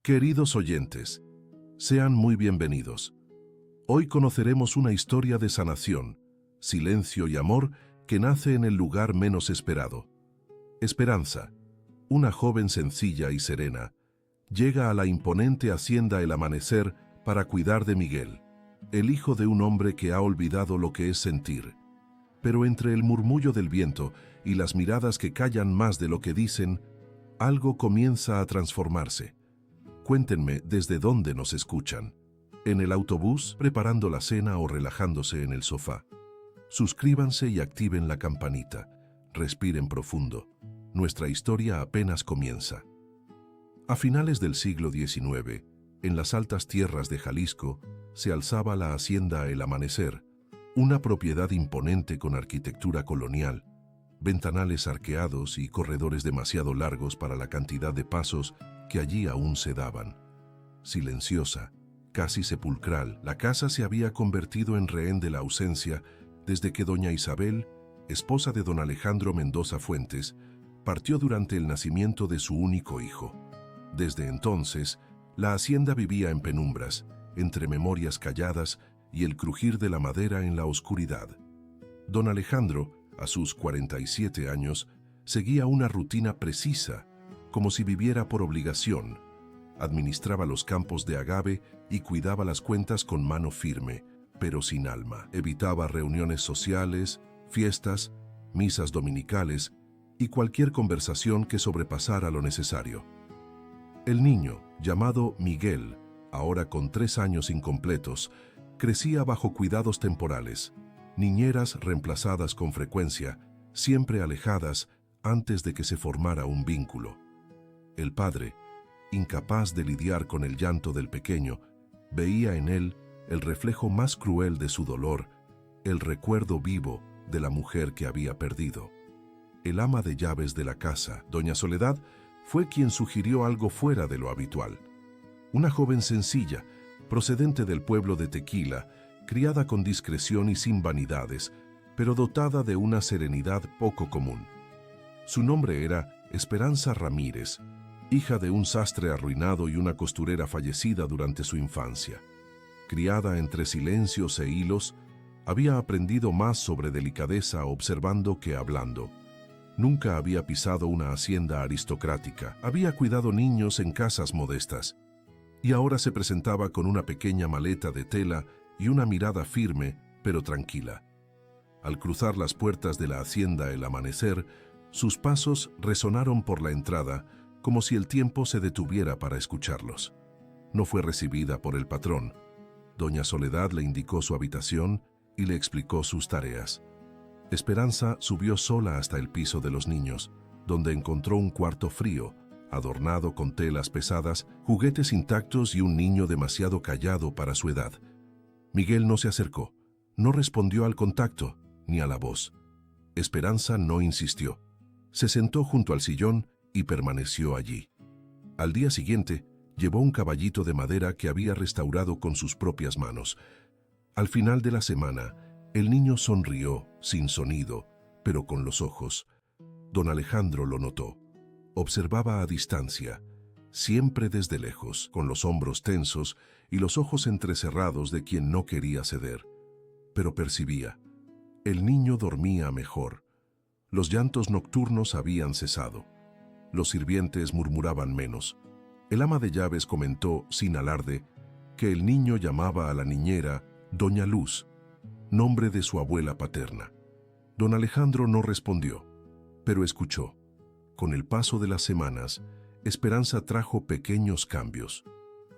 Queridos oyentes, sean muy bienvenidos. Hoy conoceremos una historia de sanación, silencio y amor que nace en el lugar menos esperado. Esperanza, una joven sencilla y serena, llega a la imponente hacienda El Amanecer para cuidar de Miguel, el hijo de un hombre que ha olvidado lo que es sentir. Pero entre el murmullo del viento y las miradas que callan más de lo que dicen, algo comienza a transformarse. Cuéntenme desde dónde nos escuchan. En el autobús, preparando la cena o relajándose en el sofá. Suscríbanse y activen la campanita. Respiren profundo. Nuestra historia apenas comienza. A finales del siglo XIX, en las altas tierras de Jalisco, se alzaba la hacienda El Amanecer, una propiedad imponente con arquitectura colonial, ventanales arqueados y corredores demasiado largos para la cantidad de pasos que allí aún se daban. Silenciosa, casi sepulcral, la casa se había convertido en rehén de la ausencia desde que doña Isabel, esposa de don Alejandro Mendoza Fuentes, partió durante el nacimiento de su único hijo. Desde entonces, la hacienda vivía en penumbras, entre memorias calladas y el crujir de la madera en la oscuridad. Don Alejandro, a sus 47 años, seguía una rutina precisa, como si viviera por obligación. Administraba los campos de agave y cuidaba las cuentas con mano firme, pero sin alma. Evitaba reuniones sociales, fiestas, misas dominicales y cualquier conversación que sobrepasara lo necesario. El niño, llamado Miguel, ahora con 3 años incompletos, crecía bajo cuidados temporales, niñeras reemplazadas con frecuencia, siempre alejadas antes de que se formara un vínculo. El padre, incapaz de lidiar con el llanto del pequeño, veía en él el reflejo más cruel de su dolor, el recuerdo vivo de la mujer que había perdido. El ama de llaves de la casa, doña Soledad, fue quien sugirió algo fuera de lo habitual. Una joven sencilla, procedente del pueblo de Tequila, criada con discreción y sin vanidades, pero dotada de una serenidad poco común. Su nombre era Esperanza Ramírez, hija de un sastre arruinado y una costurera fallecida durante su infancia. Criada entre silencios e hilos, había aprendido más sobre delicadeza observando que hablando. Nunca había pisado una hacienda aristocrática, había cuidado niños en casas modestas, y ahora se presentaba con una pequeña maleta de tela y una mirada firme, pero tranquila. Al cruzar las puertas de la hacienda El Amanecer, sus pasos resonaron por la entrada, como si el tiempo se detuviera para escucharlos. No fue recibida por el patrón. Doña Soledad le indicó su habitación y le explicó sus tareas. Esperanza subió sola hasta el piso de los niños, donde encontró un cuarto frío, adornado con telas pesadas, juguetes intactos y un niño demasiado callado para su edad. Miguel no se acercó, no respondió al contacto, ni a la voz. Esperanza no insistió. Se sentó junto al sillón y permaneció allí. Al día siguiente, llevó un caballito de madera que había restaurado con sus propias manos. Al final de la semana, el niño sonrió, sin sonido, pero con los ojos. Don Alejandro lo notó. Observaba a distancia, siempre desde lejos, con los hombros tensos y los ojos entrecerrados de quien no quería ceder. Pero percibía. El niño dormía mejor. Los llantos nocturnos habían cesado. Los sirvientes murmuraban menos. El ama de llaves comentó, sin alarde, que el niño llamaba a la niñera Doña Luz, nombre de su abuela paterna. Don Alejandro no respondió, pero escuchó. Con el paso de las semanas, Esperanza trajo pequeños cambios.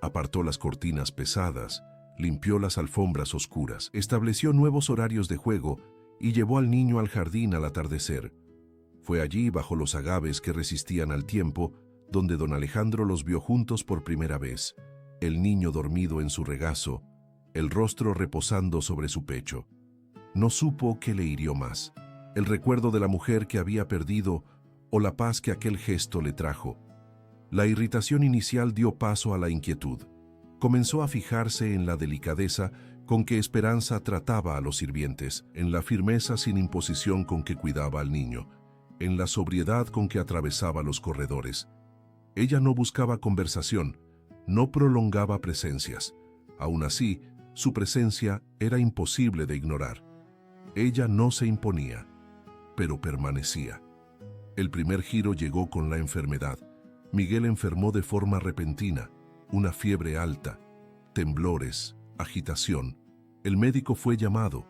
Apartó las cortinas pesadas, limpió las alfombras oscuras, estableció nuevos horarios de juego y llevó al niño al jardín al atardecer. Fue allí, bajo los agaves que resistían al tiempo, donde don Alejandro los vio juntos por primera vez, el niño dormido en su regazo, el rostro reposando sobre su pecho. No supo qué le hirió más, el recuerdo de la mujer que había perdido o la paz que aquel gesto le trajo. La irritación inicial dio paso a la inquietud. Comenzó a fijarse en la delicadeza con que Esperanza trataba a los sirvientes, en la firmeza sin imposición con que cuidaba al niño, en la sobriedad con que atravesaba los corredores. Ella no buscaba conversación, No prolongaba presencias. Aún así, su presencia era imposible de ignorar. Ella no se imponía, pero permanecía. El primer giro llegó con la enfermedad. Miguel enfermó de forma repentina, una fiebre alta, temblores, agitación. El médico fue llamado,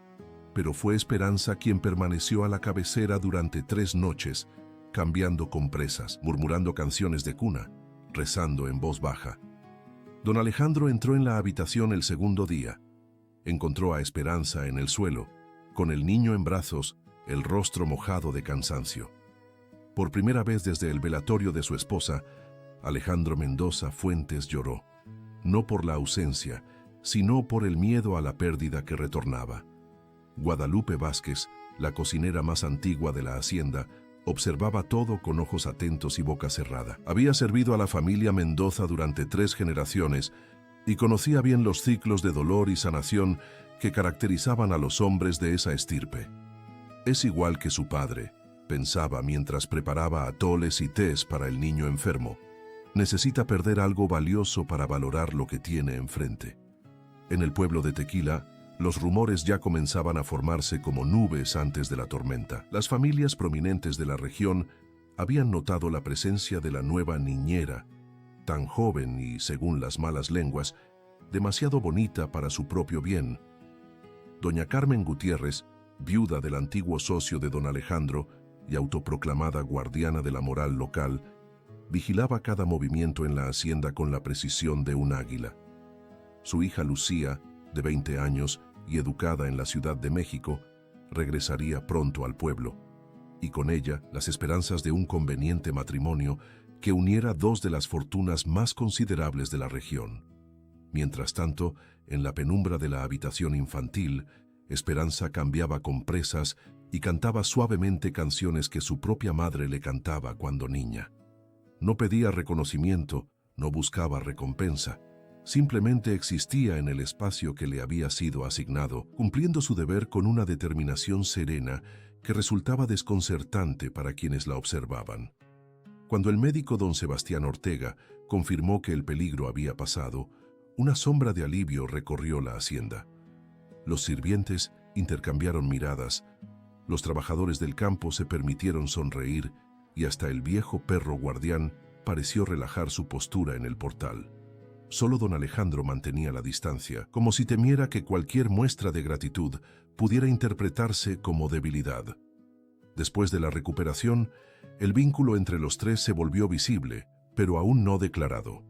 pero fue Esperanza quien permaneció a la cabecera durante 3 noches, cambiando compresas, murmurando canciones de cuna, rezando en voz baja. Don Alejandro entró en la habitación el segundo día. Encontró a Esperanza en el suelo, con el niño en brazos, el rostro mojado de cansancio. Por primera vez desde el velatorio de su esposa, Alejandro Mendoza Fuentes lloró, no por la ausencia, sino por el miedo a la pérdida que retornaba. Guadalupe Vázquez, la cocinera más antigua de la hacienda, observaba todo con ojos atentos y boca cerrada. Había servido a la familia Mendoza durante 3 generaciones y conocía bien los ciclos de dolor y sanación que caracterizaban a los hombres de esa estirpe. Es igual que su padre, pensaba mientras preparaba atoles y tés para el niño enfermo. Necesita perder algo valioso para valorar lo que tiene enfrente. En el pueblo de Tequila, los rumores ya comenzaban a formarse como nubes antes de la tormenta. Las familias prominentes de la región habían notado la presencia de la nueva niñera, tan joven y, según las malas lenguas, demasiado bonita para su propio bien. Doña Carmen Gutiérrez, viuda del antiguo socio de don Alejandro y autoproclamada guardiana de la moral local, vigilaba cada movimiento en la hacienda con la precisión de un águila. Su hija Lucía, de 20 años y educada en la Ciudad de México, regresaría pronto al pueblo, y con ella las esperanzas de un conveniente matrimonio que uniera 2 de las fortunas más considerables de la región. Mientras tanto, en la penumbra de la habitación infantil, Esperanza cambiaba compresas y cantaba suavemente canciones que su propia madre le cantaba cuando niña. No pedía reconocimiento, no buscaba recompensa. Simplemente existía en el espacio que le había sido asignado, cumpliendo su deber con una determinación serena que resultaba desconcertante para quienes la observaban. Cuando el médico don Sebastián Ortega confirmó que el peligro había pasado, una sombra de alivio recorrió la hacienda. Los sirvientes intercambiaron miradas, los trabajadores del campo se permitieron sonreír y hasta el viejo perro guardián pareció relajar su postura en el portal. Solo don Alejandro mantenía la distancia, como si temiera que cualquier muestra de gratitud pudiera interpretarse como debilidad. Después de la recuperación, el vínculo entre los 3 se volvió visible, pero aún no declarado.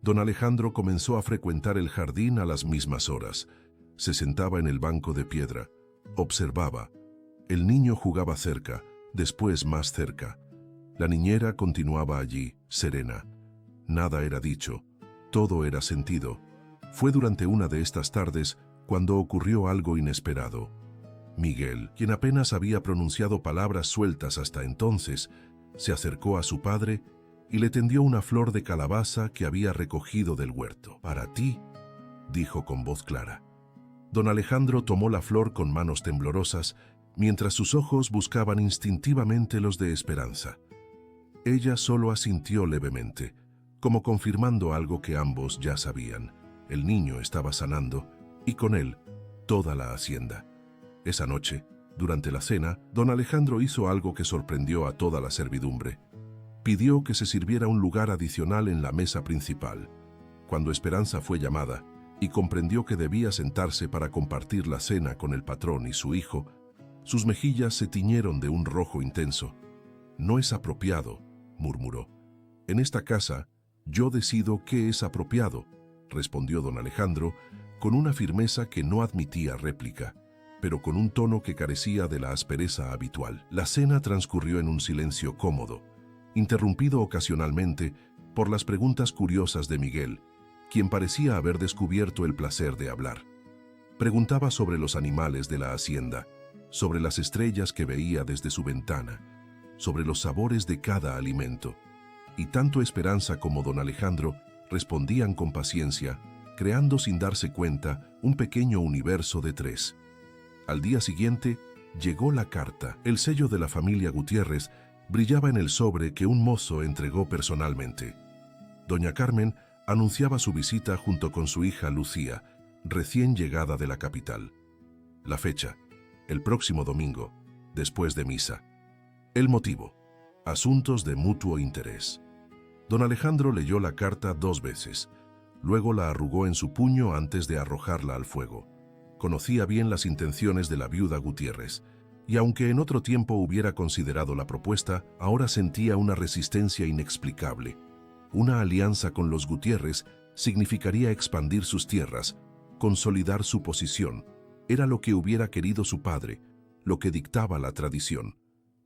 Don Alejandro comenzó a frecuentar el jardín a las mismas horas. Se sentaba en el banco de piedra, observaba. El niño jugaba cerca, después más cerca. La niñera continuaba allí, serena. Nada era dicho. Todo era sentido. Fue durante una de estas tardes cuando ocurrió algo inesperado. Miguel, quien apenas había pronunciado palabras sueltas hasta entonces, se acercó a su padre y le tendió una flor de calabaza que había recogido del huerto. «Para ti», dijo con voz clara. Don Alejandro tomó la flor con manos temblorosas, mientras sus ojos buscaban instintivamente los de Esperanza. Ella solo asintió levemente, como confirmando algo que ambos ya sabían. El niño estaba sanando, y con él, toda la hacienda. Esa noche, durante la cena, don Alejandro hizo algo que sorprendió a toda la servidumbre. Pidió que se sirviera un lugar adicional en la mesa principal. Cuando Esperanza fue llamada y comprendió que debía sentarse para compartir la cena con el patrón y su hijo, sus mejillas se tiñeron de un rojo intenso. «No es apropiado», murmuró. «En esta casa, yo decido qué es apropiado», respondió don Alejandro, con una firmeza que no admitía réplica, pero con un tono que carecía de la aspereza habitual. La cena transcurrió en un silencio cómodo, interrumpido ocasionalmente por las preguntas curiosas de Miguel, quien parecía haber descubierto el placer de hablar. Preguntaba sobre los animales de la hacienda, sobre las estrellas que veía desde su ventana, sobre los sabores de cada alimento. Y tanto Esperanza como don Alejandro respondían con paciencia, creando sin darse cuenta un pequeño universo de 3. Al día siguiente llegó la carta. El sello de la familia Gutiérrez brillaba en el sobre que un mozo entregó personalmente. Doña Carmen Anunciaba su visita junto con su hija Lucía, recién llegada de la capital. La fecha: el próximo domingo, después de misa. El motivo: asuntos de mutuo interés. Don Alejandro leyó la carta 2 veces. Luego la arrugó en su puño antes de arrojarla al fuego. Conocía bien las intenciones de la viuda Gutiérrez, y aunque en otro tiempo hubiera considerado la propuesta, ahora sentía una resistencia inexplicable. Una alianza con los Gutiérrez significaría expandir sus tierras, consolidar su posición. Era lo que hubiera querido su padre, lo que dictaba la tradición.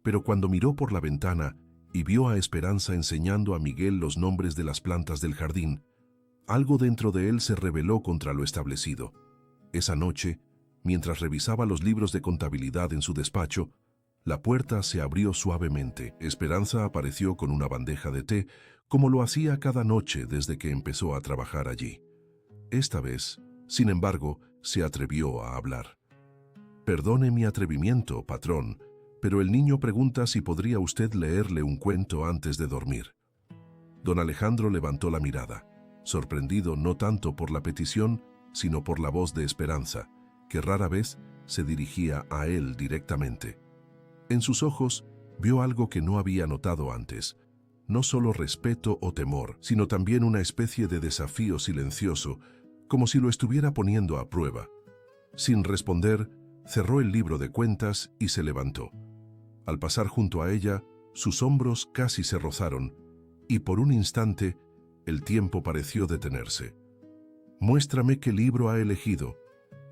Pero cuando miró por la ventana y vio a Esperanza enseñando a Miguel los nombres de las plantas del jardín, algo dentro de él se rebeló contra lo establecido. Esa noche, mientras revisaba los libros de contabilidad en su despacho, la puerta se abrió suavemente. Esperanza apareció con una bandeja de té, como lo hacía cada noche desde que empezó a trabajar allí. Esta vez, sin embargo, se atrevió a hablar. «Perdone mi atrevimiento, patrón, pero el niño pregunta si podría usted leerle un cuento antes de dormir». Don Alejandro levantó la mirada, sorprendido no tanto por la petición, sino por la voz de Esperanza, que rara vez se dirigía a él directamente. En sus ojos vio algo que no había notado antes: no solo respeto o temor, sino también una especie de desafío silencioso, como si lo estuviera poniendo a prueba. Sin responder, cerró el libro de cuentas y se levantó. Al pasar junto a ella, sus hombros casi se rozaron, y por un instante el tiempo pareció detenerse. «Muéstrame qué libro ha elegido»,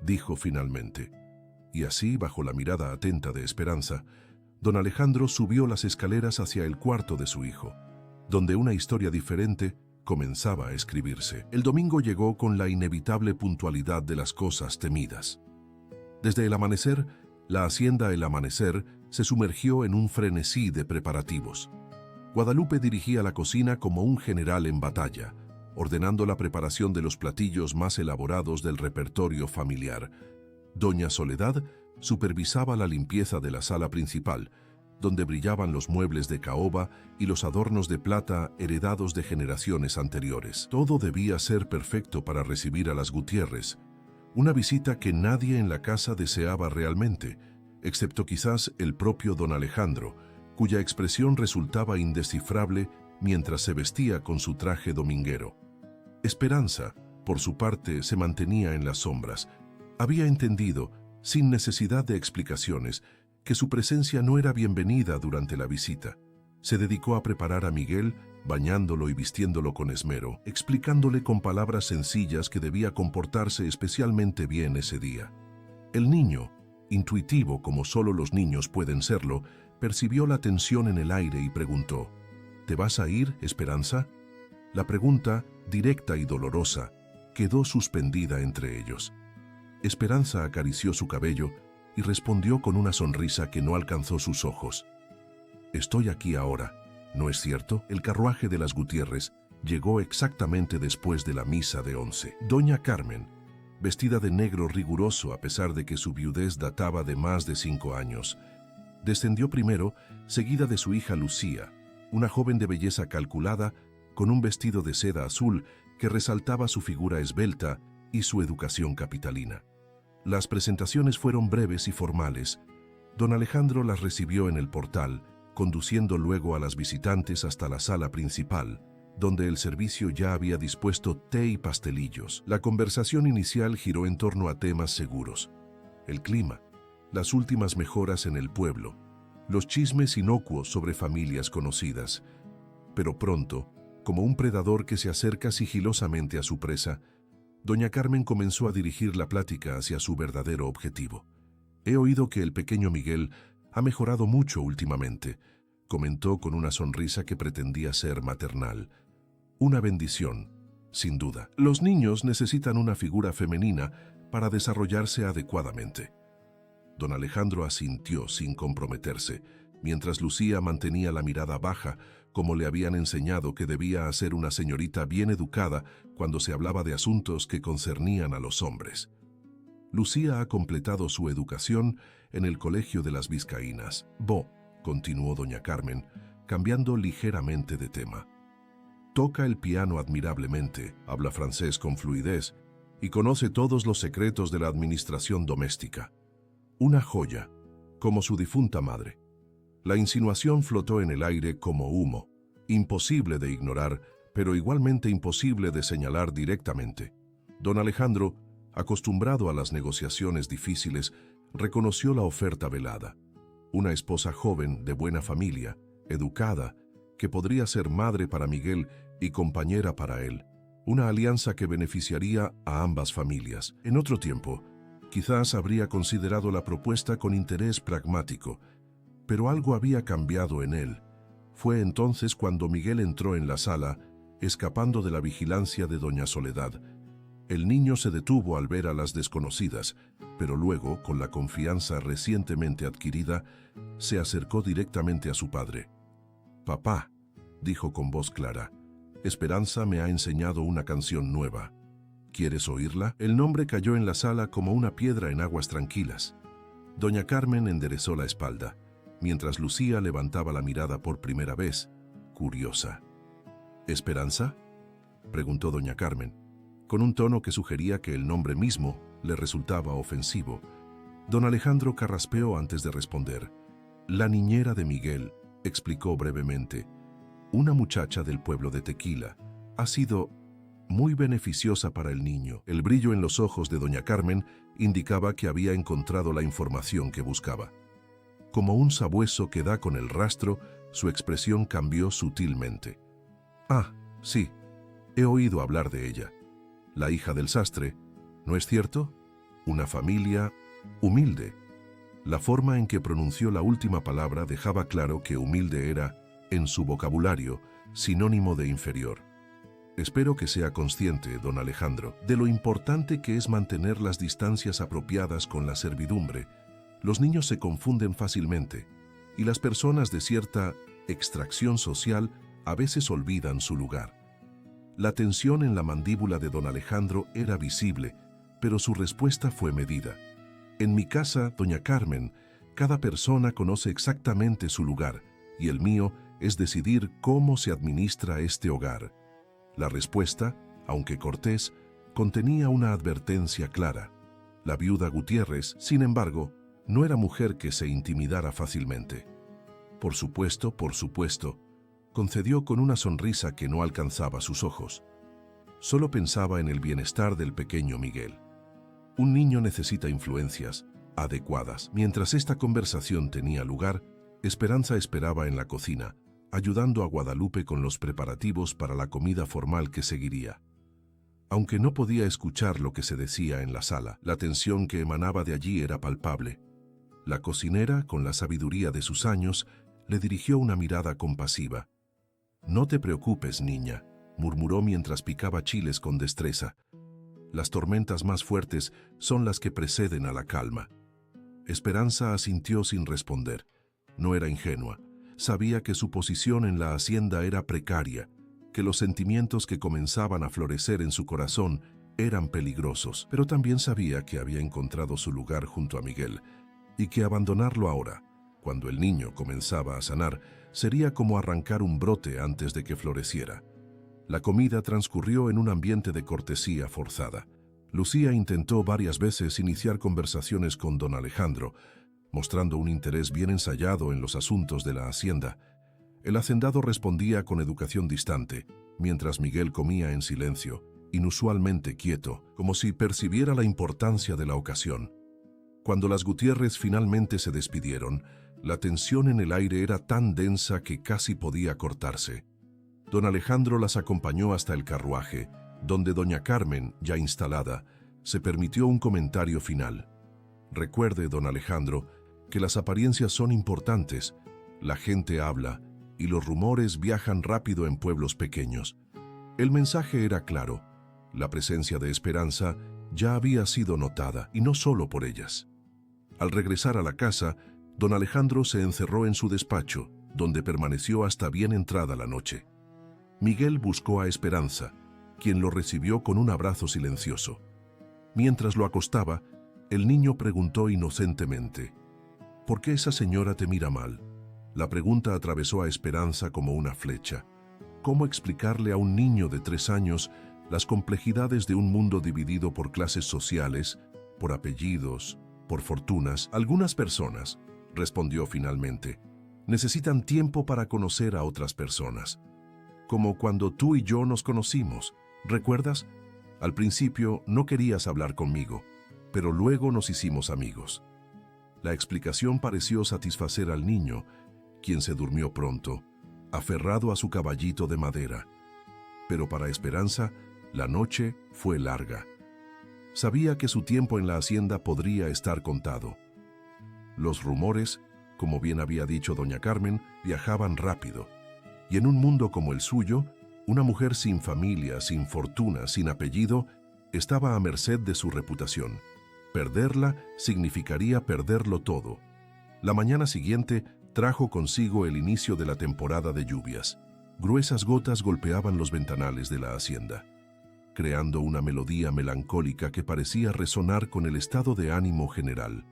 dijo finalmente. Y así, bajo la mirada atenta de Esperanza, don Alejandro subió las escaleras hacia el cuarto de su hijo, donde una historia diferente comenzaba a escribirse. El domingo llegó con la inevitable puntualidad de las cosas temidas. Desde el amanecer, la hacienda El Amanecer se sumergió en un frenesí de preparativos. Guadalupe dirigía la cocina como un general en batalla, ordenando la preparación de los platillos más elaborados del repertorio familiar. Doña Soledad supervisaba la limpieza de la sala principal, donde brillaban los muebles de caoba y los adornos de plata heredados de generaciones anteriores. Todo debía ser perfecto para recibir a las Gutiérrez, una visita que nadie en la casa deseaba realmente, excepto quizás el propio don Alejandro, cuya expresión resultaba indescifrable mientras se vestía con su traje dominguero. Esperanza, por su parte, se mantenía en las sombras. Había entendido, sin necesidad de explicaciones, que su presencia no era bienvenida durante la visita. Se dedicó a preparar a Miguel, bañándolo y vistiéndolo con esmero, explicándole con palabras sencillas que debía comportarse especialmente bien ese día. El niño, intuitivo como solo los niños pueden serlo, percibió la tensión en el aire y preguntó: «¿Te vas a ir, Esperanza?». La pregunta, directa y dolorosa, quedó suspendida entre ellos. Esperanza acarició su cabello y respondió con una sonrisa que no alcanzó sus ojos: «Estoy aquí ahora, ¿no es cierto?». El carruaje de las Gutiérrez llegó exactamente después de la misa de 11. Doña Carmen, vestida de negro riguroso a pesar de que su viudez databa de más de 5 años, descendió primero, seguida de su hija Lucía, una joven de belleza calculada, con un vestido de seda azul que resaltaba su figura esbelta y su educación capitalina. Las presentaciones fueron breves y formales. Don Alejandro las recibió en el portal, conduciendo luego a las visitantes hasta la sala principal, donde el servicio ya había dispuesto té y pastelillos. La conversación inicial giró en torno a temas seguros: el clima, las últimas mejoras en el pueblo, los chismes inocuos sobre familias conocidas. Pero pronto, como un predador que se acerca sigilosamente a su presa, doña Carmen comenzó a dirigir la plática hacia su verdadero objetivo. «He oído que el pequeño Miguel ha mejorado mucho últimamente», comentó con una sonrisa que pretendía ser maternal. «Una bendición, sin duda. Los niños necesitan una figura femenina para desarrollarse adecuadamente». Don Alejandro asintió sin comprometerse, mientras Lucía mantenía la mirada baja, como le habían enseñado que debía hacer una señorita bien educada cuando se hablaba de asuntos que concernían a los hombres. Lucía ha completado su educación en el Colegio de las Vizcaínas. «Continuó doña Carmen, cambiando ligeramente de tema. Toca el piano admirablemente, habla francés con fluidez y conoce todos los secretos de la administración doméstica. Una joya, como su difunta madre. La insinuación flotó en el aire como humo, imposible de ignorar, pero igualmente imposible de señalar directamente. Don Alejandro, acostumbrado a las negociaciones difíciles, reconoció la oferta velada. Una esposa joven, de buena familia, educada, que podría ser madre para Miguel y compañera para él. Una alianza que beneficiaría a ambas familias. En otro tiempo, quizás habría considerado la propuesta con interés pragmático, pero algo había cambiado en él. Fue entonces cuando Miguel entró en la sala, escapando de la vigilancia de doña Soledad. El niño se detuvo al ver a las desconocidas, pero luego, con la confianza recientemente adquirida, se acercó directamente a su padre. «Papá», dijo con voz clara, «Esperanza me ha enseñado una canción nueva. ¿Quieres oírla?» El nombre cayó en la sala como una piedra en aguas tranquilas. Doña Carmen enderezó la espalda, mientras Lucía levantaba la mirada por primera vez, curiosa. «¿Esperanza?», preguntó doña Carmen, con un tono que sugería que el nombre mismo le resultaba ofensivo. Don Alejandro carraspeó antes de responder. «La niñera de Miguel», explicó brevemente. «Una muchacha del pueblo de Tequila. Ha sido muy beneficiosa para el niño». El brillo en los ojos de doña Carmen indicaba que había encontrado la información que buscaba. Como un sabueso que da con el rastro, su expresión cambió sutilmente. «Ah, sí, he oído hablar de ella. La hija del sastre, ¿no es cierto? Una familia humilde». La forma en que pronunció la última palabra dejaba claro que humilde era, en su vocabulario, sinónimo de inferior. «Espero que sea consciente, don Alejandro, de lo importante que es mantener las distancias apropiadas con la servidumbre. Los niños se confunden fácilmente, y las personas de cierta extracción social a veces olvidan su lugar». La tensión en la mandíbula de don Alejandro era visible, pero su respuesta fue medida. «En mi casa, doña Carmen, cada persona conoce exactamente su lugar, y el mío es decidir cómo se administra este hogar». La respuesta, aunque cortés, contenía una advertencia clara. La viuda Gutiérrez, sin embargo, no era mujer que se intimidara fácilmente. Por supuesto, concedió con una sonrisa que no alcanzaba sus ojos. Solo pensaba en el bienestar del pequeño Miguel. Un niño necesita influencias adecuadas. Mientras esta conversación tenía lugar, Esperanza esperaba en la cocina, ayudando a Guadalupe con los preparativos para la comida formal que seguiría. Aunque no podía escuchar lo que se decía en la sala, la tensión que emanaba de allí era palpable. La cocinera, con la sabiduría de sus años, le dirigió una mirada compasiva. «No te preocupes, niña», murmuró mientras picaba chiles con destreza. «Las tormentas más fuertes son las que preceden a la calma». Esperanza asintió sin responder. No era ingenua. Sabía que su posición en la hacienda era precaria, que los sentimientos que comenzaban a florecer en su corazón eran peligrosos, pero también sabía que había encontrado su lugar junto a Miguel, y que abandonarlo ahora, cuando el niño comenzaba a sanar, sería como arrancar un brote antes de que floreciera. La comida transcurrió en un ambiente de cortesía forzada. Lucía intentó varias veces iniciar conversaciones con don Alejandro, mostrando un interés bien ensayado en los asuntos de la hacienda. El hacendado respondía con educación distante, mientras Miguel comía en silencio, inusualmente quieto, como si percibiera la importancia de la ocasión. Cuando las Gutiérrez finalmente se despidieron, la tensión en el aire era tan densa que casi podía cortarse. Don Alejandro las acompañó hasta el carruaje, donde doña Carmen, ya instalada, se permitió un comentario final. «Recuerde, don Alejandro, que las apariencias son importantes. La gente habla, y los rumores viajan rápido en pueblos pequeños». El mensaje era claro. La presencia de Esperanza ya había sido notada, y no solo por ellas. Al regresar a la casa, don Alejandro se encerró en su despacho, donde permaneció hasta bien entrada la noche. Miguel buscó a Esperanza, quien lo recibió con un abrazo silencioso. Mientras lo acostaba, el niño preguntó inocentemente: «¿Por qué esa señora te mira mal?». La pregunta atravesó a Esperanza como una flecha. ¿Cómo explicarle a un niño de 3 años las complejidades de un mundo dividido por clases sociales, por apellidos, por fortunas? Algunas personas, respondió finalmente, necesitan tiempo para conocer a otras personas. Como cuando tú y yo nos conocimos, ¿recuerdas? Al principio no querías hablar conmigo, pero luego nos hicimos amigos. La explicación pareció satisfacer al niño, quien se durmió pronto, aferrado a su caballito de madera. Pero para Esperanza, la noche fue larga. Sabía que su tiempo en la hacienda podría estar contado. Los rumores, como bien había dicho doña Carmen, viajaban rápido. Y en un mundo como el suyo, una mujer sin familia, sin fortuna, sin apellido, estaba a merced de su reputación. Perderla significaría perderlo todo. La mañana siguiente trajo consigo el inicio de la temporada de lluvias. Gruesas gotas golpeaban los ventanales de la hacienda, creando una melodía melancólica que parecía resonar con el estado de ánimo general.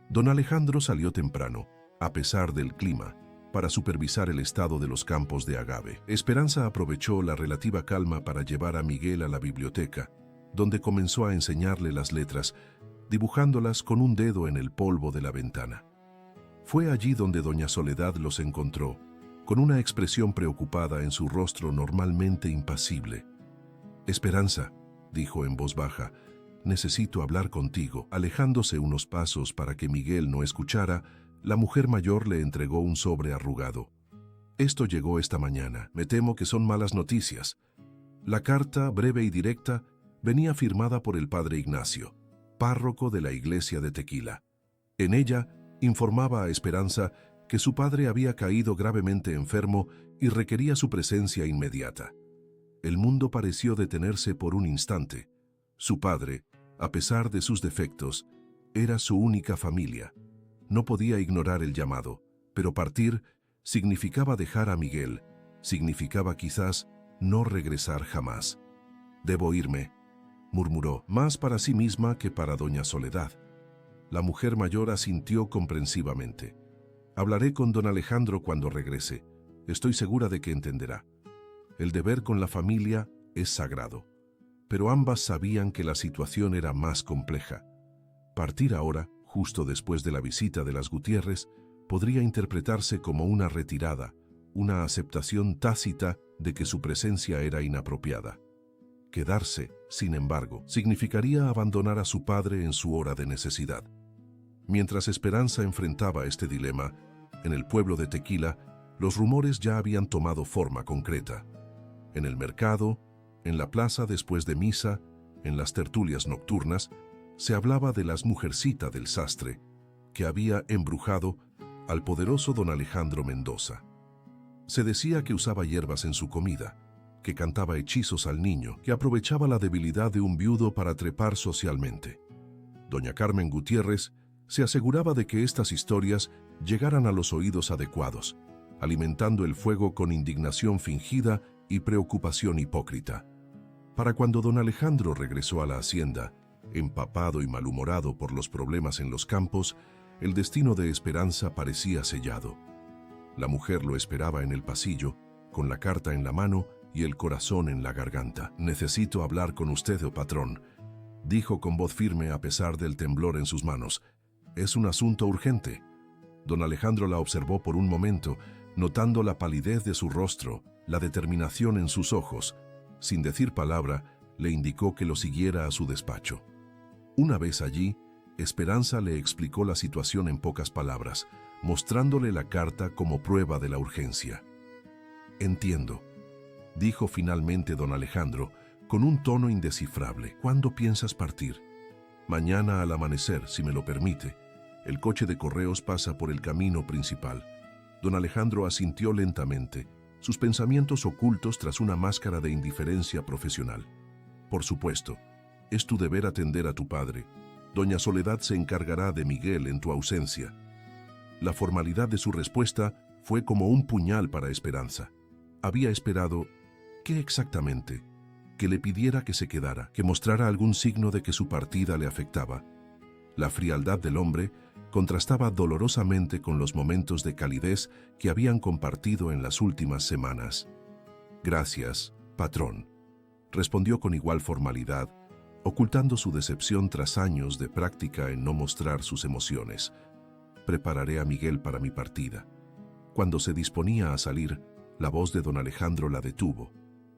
Don Alejandro salió temprano, a pesar del clima, para supervisar el estado de los campos de agave. Esperanza aprovechó la relativa calma para llevar a Miguel a la biblioteca, donde comenzó a enseñarle las letras, dibujándolas con un dedo en el polvo de la ventana. Fue allí donde doña Soledad los encontró, con una expresión preocupada en su rostro normalmente impasible. «Esperanza», dijo en voz baja, «necesito hablar contigo». Alejándose unos pasos para que Miguel no escuchara, la mujer mayor le entregó un sobre arrugado. «Esto llegó esta mañana. Me temo que son malas noticias». La carta, breve y directa, venía firmada por el padre Ignacio, párroco de la iglesia de Tequila. En ella informaba a Esperanza que su padre había caído gravemente enfermo y requería su presencia inmediata. El mundo pareció detenerse por un instante. Su padre, a pesar de sus defectos, era su única familia. No podía ignorar el llamado, pero partir significaba dejar a Miguel, significaba quizás no regresar jamás. «Debo irme», murmuró, más para sí misma que para doña Soledad. La mujer mayor asintió comprensivamente. «Hablaré con don Alejandro cuando regrese. Estoy segura de que entenderá. El deber con la familia es sagrado». Pero ambas sabían que la situación era más compleja. Partir ahora, justo después de la visita de las Gutiérrez, podría interpretarse como una retirada, una aceptación tácita de que su presencia era inapropiada. Quedarse, sin embargo, significaría abandonar a su padre en su hora de necesidad. Mientras Esperanza enfrentaba este dilema, en el pueblo de Tequila, los rumores ya habían tomado forma concreta. En el mercado, en la plaza después de misa, en las tertulias nocturnas, se hablaba de las mujercita del sastre, que había embrujado al poderoso don Alejandro Mendoza. Se decía que usaba hierbas en su comida, que cantaba hechizos al niño, que aprovechaba la debilidad de un viudo para trepar socialmente. Doña Carmen Gutiérrez se aseguraba de que estas historias llegaran a los oídos adecuados, alimentando el fuego con indignación fingida y preocupación hipócrita. Para cuando don Alejandro regresó a la hacienda, empapado y malhumorado por los problemas en los campos, el destino de Esperanza parecía sellado. La mujer lo esperaba en el pasillo, con la carta en la mano y el corazón en la garganta. «Necesito hablar con usted, oh patrón», dijo con voz firme a pesar del temblor en sus manos. «Es un asunto urgente». Don Alejandro la observó por un momento, notando la palidez de su rostro, la determinación en sus ojos. Sin decir palabra, le indicó que lo siguiera a su despacho. Una vez allí, Esperanza le explicó la situación en pocas palabras, mostrándole la carta como prueba de la urgencia. «Entiendo», dijo finalmente don Alejandro, con un tono indescifrable. «¿Cuándo piensas partir?» «Mañana al amanecer, si me lo permite. El coche de correos pasa por el camino principal». Don Alejandro asintió lentamente, sus pensamientos ocultos tras una máscara de indiferencia profesional. «Por supuesto, es tu deber atender a tu padre. Doña Soledad se encargará de Miguel en tu ausencia». La formalidad de su respuesta fue como un puñal para Esperanza. Había esperado, ¿qué exactamente? Que le pidiera que se quedara, que mostrara algún signo de que su partida le afectaba. La frialdad del hombre contrastaba dolorosamente con los momentos de calidez que habían compartido en las últimas semanas. Gracias, patrón, respondió con igual formalidad, ocultando su decepción tras años de práctica en no mostrar sus emociones. Prepararé a Miguel para mi partida. Cuando se disponía a salir, la voz de don Alejandro la detuvo.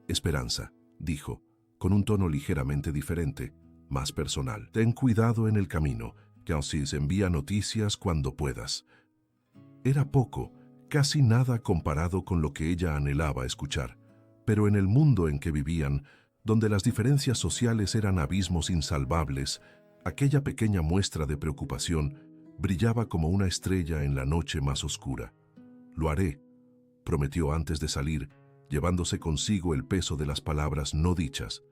Esperanza, dijo, con un tono ligeramente diferente, más personal. Ten cuidado en el camino, que así se envía noticias cuando puedas. Era poco, casi nada comparado con lo que ella anhelaba escuchar, pero en el mundo en que vivían, donde las diferencias sociales eran abismos insalvables, aquella pequeña muestra de preocupación brillaba como una estrella en la noche más oscura. Lo haré, prometió antes de salir, llevándose consigo el peso de las palabras no dichas.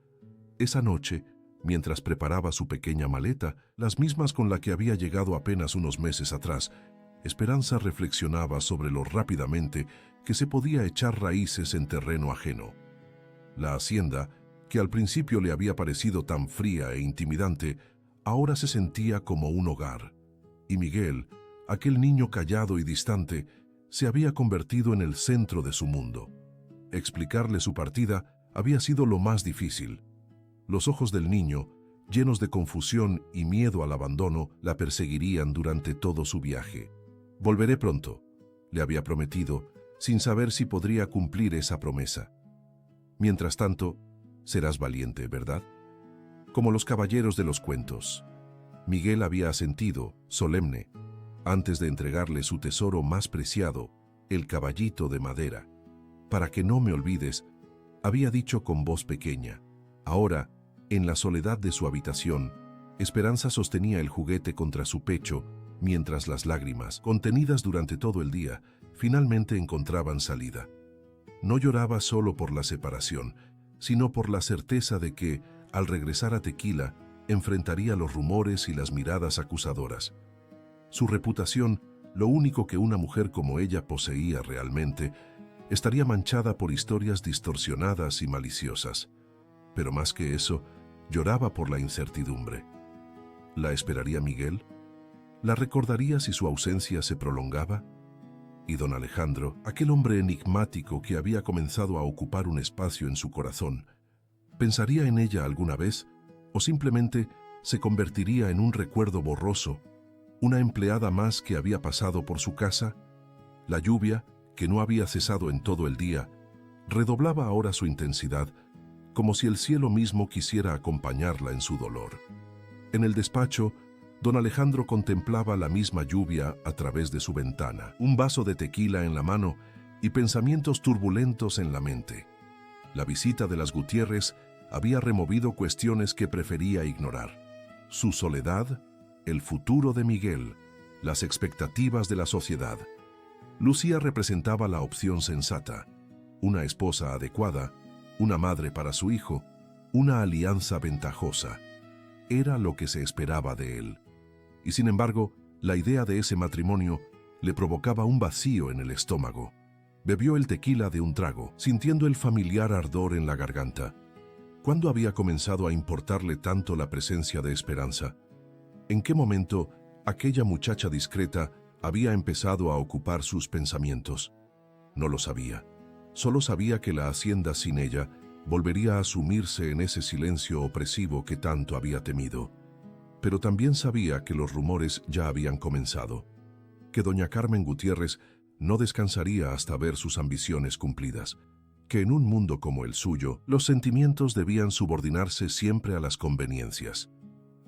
Esa noche, mientras preparaba su pequeña maleta, las mismas con la que había llegado apenas unos meses atrás, Esperanza reflexionaba sobre lo rápidamente que se podía echar raíces en terreno ajeno. La hacienda, que al principio le había parecido tan fría e intimidante, ahora se sentía como un hogar. Y Miguel, aquel niño callado y distante, se había convertido en el centro de su mundo. Explicarle su partida había sido lo más difícil. Los ojos del niño, llenos de confusión y miedo al abandono, la perseguirían durante todo su viaje. Volveré pronto, le había prometido, sin saber si podría cumplir esa promesa. Mientras tanto, serás valiente, ¿verdad? Como los caballeros de los cuentos. Miguel había asentido, solemne, antes de entregarle su tesoro más preciado, el caballito de madera. Para que no me olvides, había dicho con voz pequeña. Ahora, en la soledad de su habitación, Esperanza sostenía el juguete contra su pecho, mientras las lágrimas, contenidas durante todo el día, finalmente encontraban salida. No lloraba solo por la separación, sino por la certeza de que, al regresar a Tequila, enfrentaría los rumores y las miradas acusadoras. Su reputación, lo único que una mujer como ella poseía realmente, estaría manchada por historias distorsionadas y maliciosas. Pero más que eso, lloraba por la incertidumbre. ¿La esperaría Miguel? ¿La recordaría si su ausencia se prolongaba? Y don Alejandro, aquel hombre enigmático que había comenzado a ocupar un espacio en su corazón, ¿pensaría en ella alguna vez o simplemente se convertiría en un recuerdo borroso, una empleada más que había pasado por su casa? La lluvia, que no había cesado en todo el día, redoblaba ahora su intensidad, como si el cielo mismo quisiera acompañarla en su dolor. En el despacho, don Alejandro contemplaba la misma lluvia a través de su ventana, un vaso de tequila en la mano y pensamientos turbulentos en la mente. La visita de las Gutiérrez había removido cuestiones que prefería ignorar. Su soledad, el futuro de Miguel, las expectativas de la sociedad. Lucía representaba la opción sensata, una esposa adecuada, una madre para su hijo, una alianza ventajosa. Era lo que se esperaba de él. Y sin embargo, la idea de ese matrimonio le provocaba un vacío en el estómago. Bebió el tequila de un trago, sintiendo el familiar ardor en la garganta. ¿Cuándo había comenzado a importarle tanto la presencia de Esperanza? ¿En qué momento aquella muchacha discreta había empezado a ocupar sus pensamientos? No lo sabía. Solo sabía que la hacienda sin ella volvería a sumirse en ese silencio opresivo que tanto había temido. Pero también sabía que los rumores ya habían comenzado, que doña Carmen Gutiérrez no descansaría hasta ver sus ambiciones cumplidas, que en un mundo como el suyo, los sentimientos debían subordinarse siempre a las conveniencias.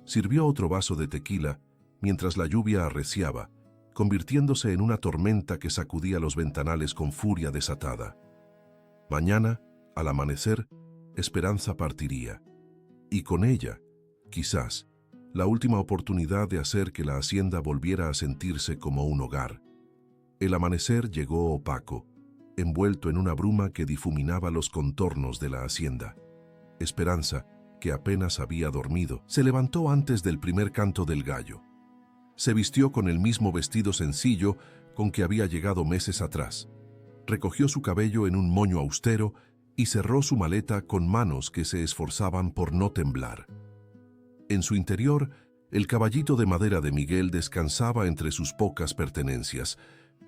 Sirvió otro vaso de tequila mientras la lluvia arreciaba, convirtiéndose en una tormenta que sacudía los ventanales con furia desatada. Mañana, al amanecer, Esperanza partiría, y con ella, quizás, la última oportunidad de hacer que la hacienda volviera a sentirse como un hogar. El amanecer llegó opaco, envuelto en una bruma que difuminaba los contornos de la hacienda. Esperanza, que apenas había dormido, se levantó antes del primer canto del gallo. Se vistió con el mismo vestido sencillo con que había llegado meses atrás. Recogió su cabello en un moño austero y cerró su maleta con manos que se esforzaban por no temblar. En su interior, el caballito de madera de Miguel descansaba entre sus pocas pertenencias,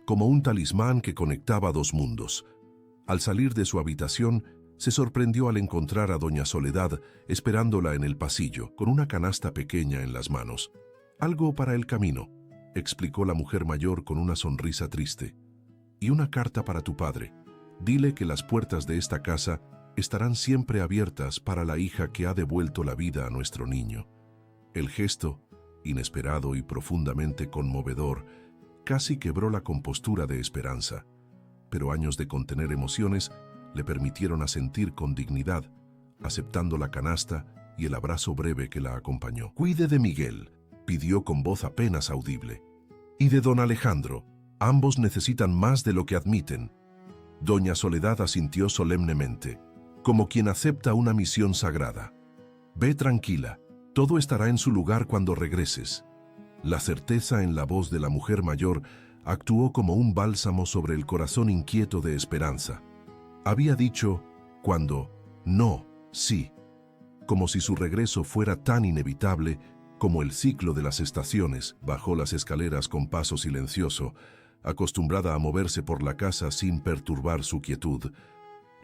como un talismán que conectaba dos mundos. Al salir de su habitación, se sorprendió al encontrar a doña Soledad esperándola en el pasillo, con una canasta pequeña en las manos. «Algo para el camino», explicó la mujer mayor con una sonrisa triste. «Y una carta para tu padre. Dile que las puertas de esta casa estarán siempre abiertas para la hija que ha devuelto la vida a nuestro niño». El gesto, inesperado y profundamente conmovedor, casi quebró la compostura de Esperanza, pero años de contener emociones le permitieron asentir con dignidad, aceptando la canasta y el abrazo breve que la acompañó. «Cuide de Miguel», pidió con voz apenas audible. «Y de don Alejandro. Ambos necesitan más de lo que admiten». Doña Soledad asintió solemnemente, como quien acepta una misión sagrada. «Ve tranquila, todo estará en su lugar cuando regreses». La certeza en la voz de la mujer mayor actuó como un bálsamo sobre el corazón inquieto de Esperanza. Había dicho, cuando, no, sí, como si su regreso fuera tan inevitable como el ciclo de las estaciones. Bajó las escaleras con paso silencioso, acostumbrada a moverse por la casa sin perturbar su quietud.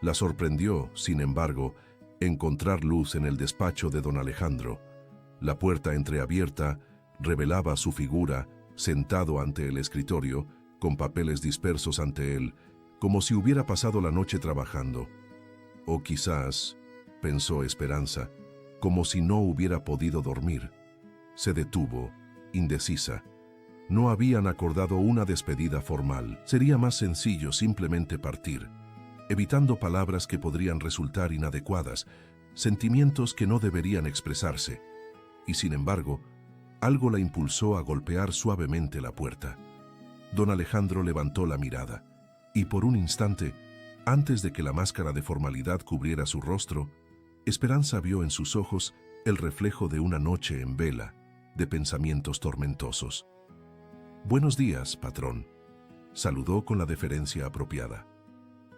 La sorprendió, sin embargo, encontrar luz en el despacho de don Alejandro. La puerta entreabierta revelaba su figura, sentado ante el escritorio, con papeles dispersos ante él, como si hubiera pasado la noche trabajando. O quizás, pensó Esperanza, como si no hubiera podido dormir. Se detuvo, indecisa. No habían acordado una despedida formal. Sería más sencillo simplemente partir, evitando palabras que podrían resultar inadecuadas, sentimientos que no deberían expresarse. Y sin embargo, algo la impulsó a golpear suavemente la puerta. Don Alejandro levantó la mirada, y por un instante, antes de que la máscara de formalidad cubriera su rostro, Esperanza vio en sus ojos el reflejo de una noche en vela, de pensamientos tormentosos. «Buenos días, patrón», saludó con la deferencia apropiada.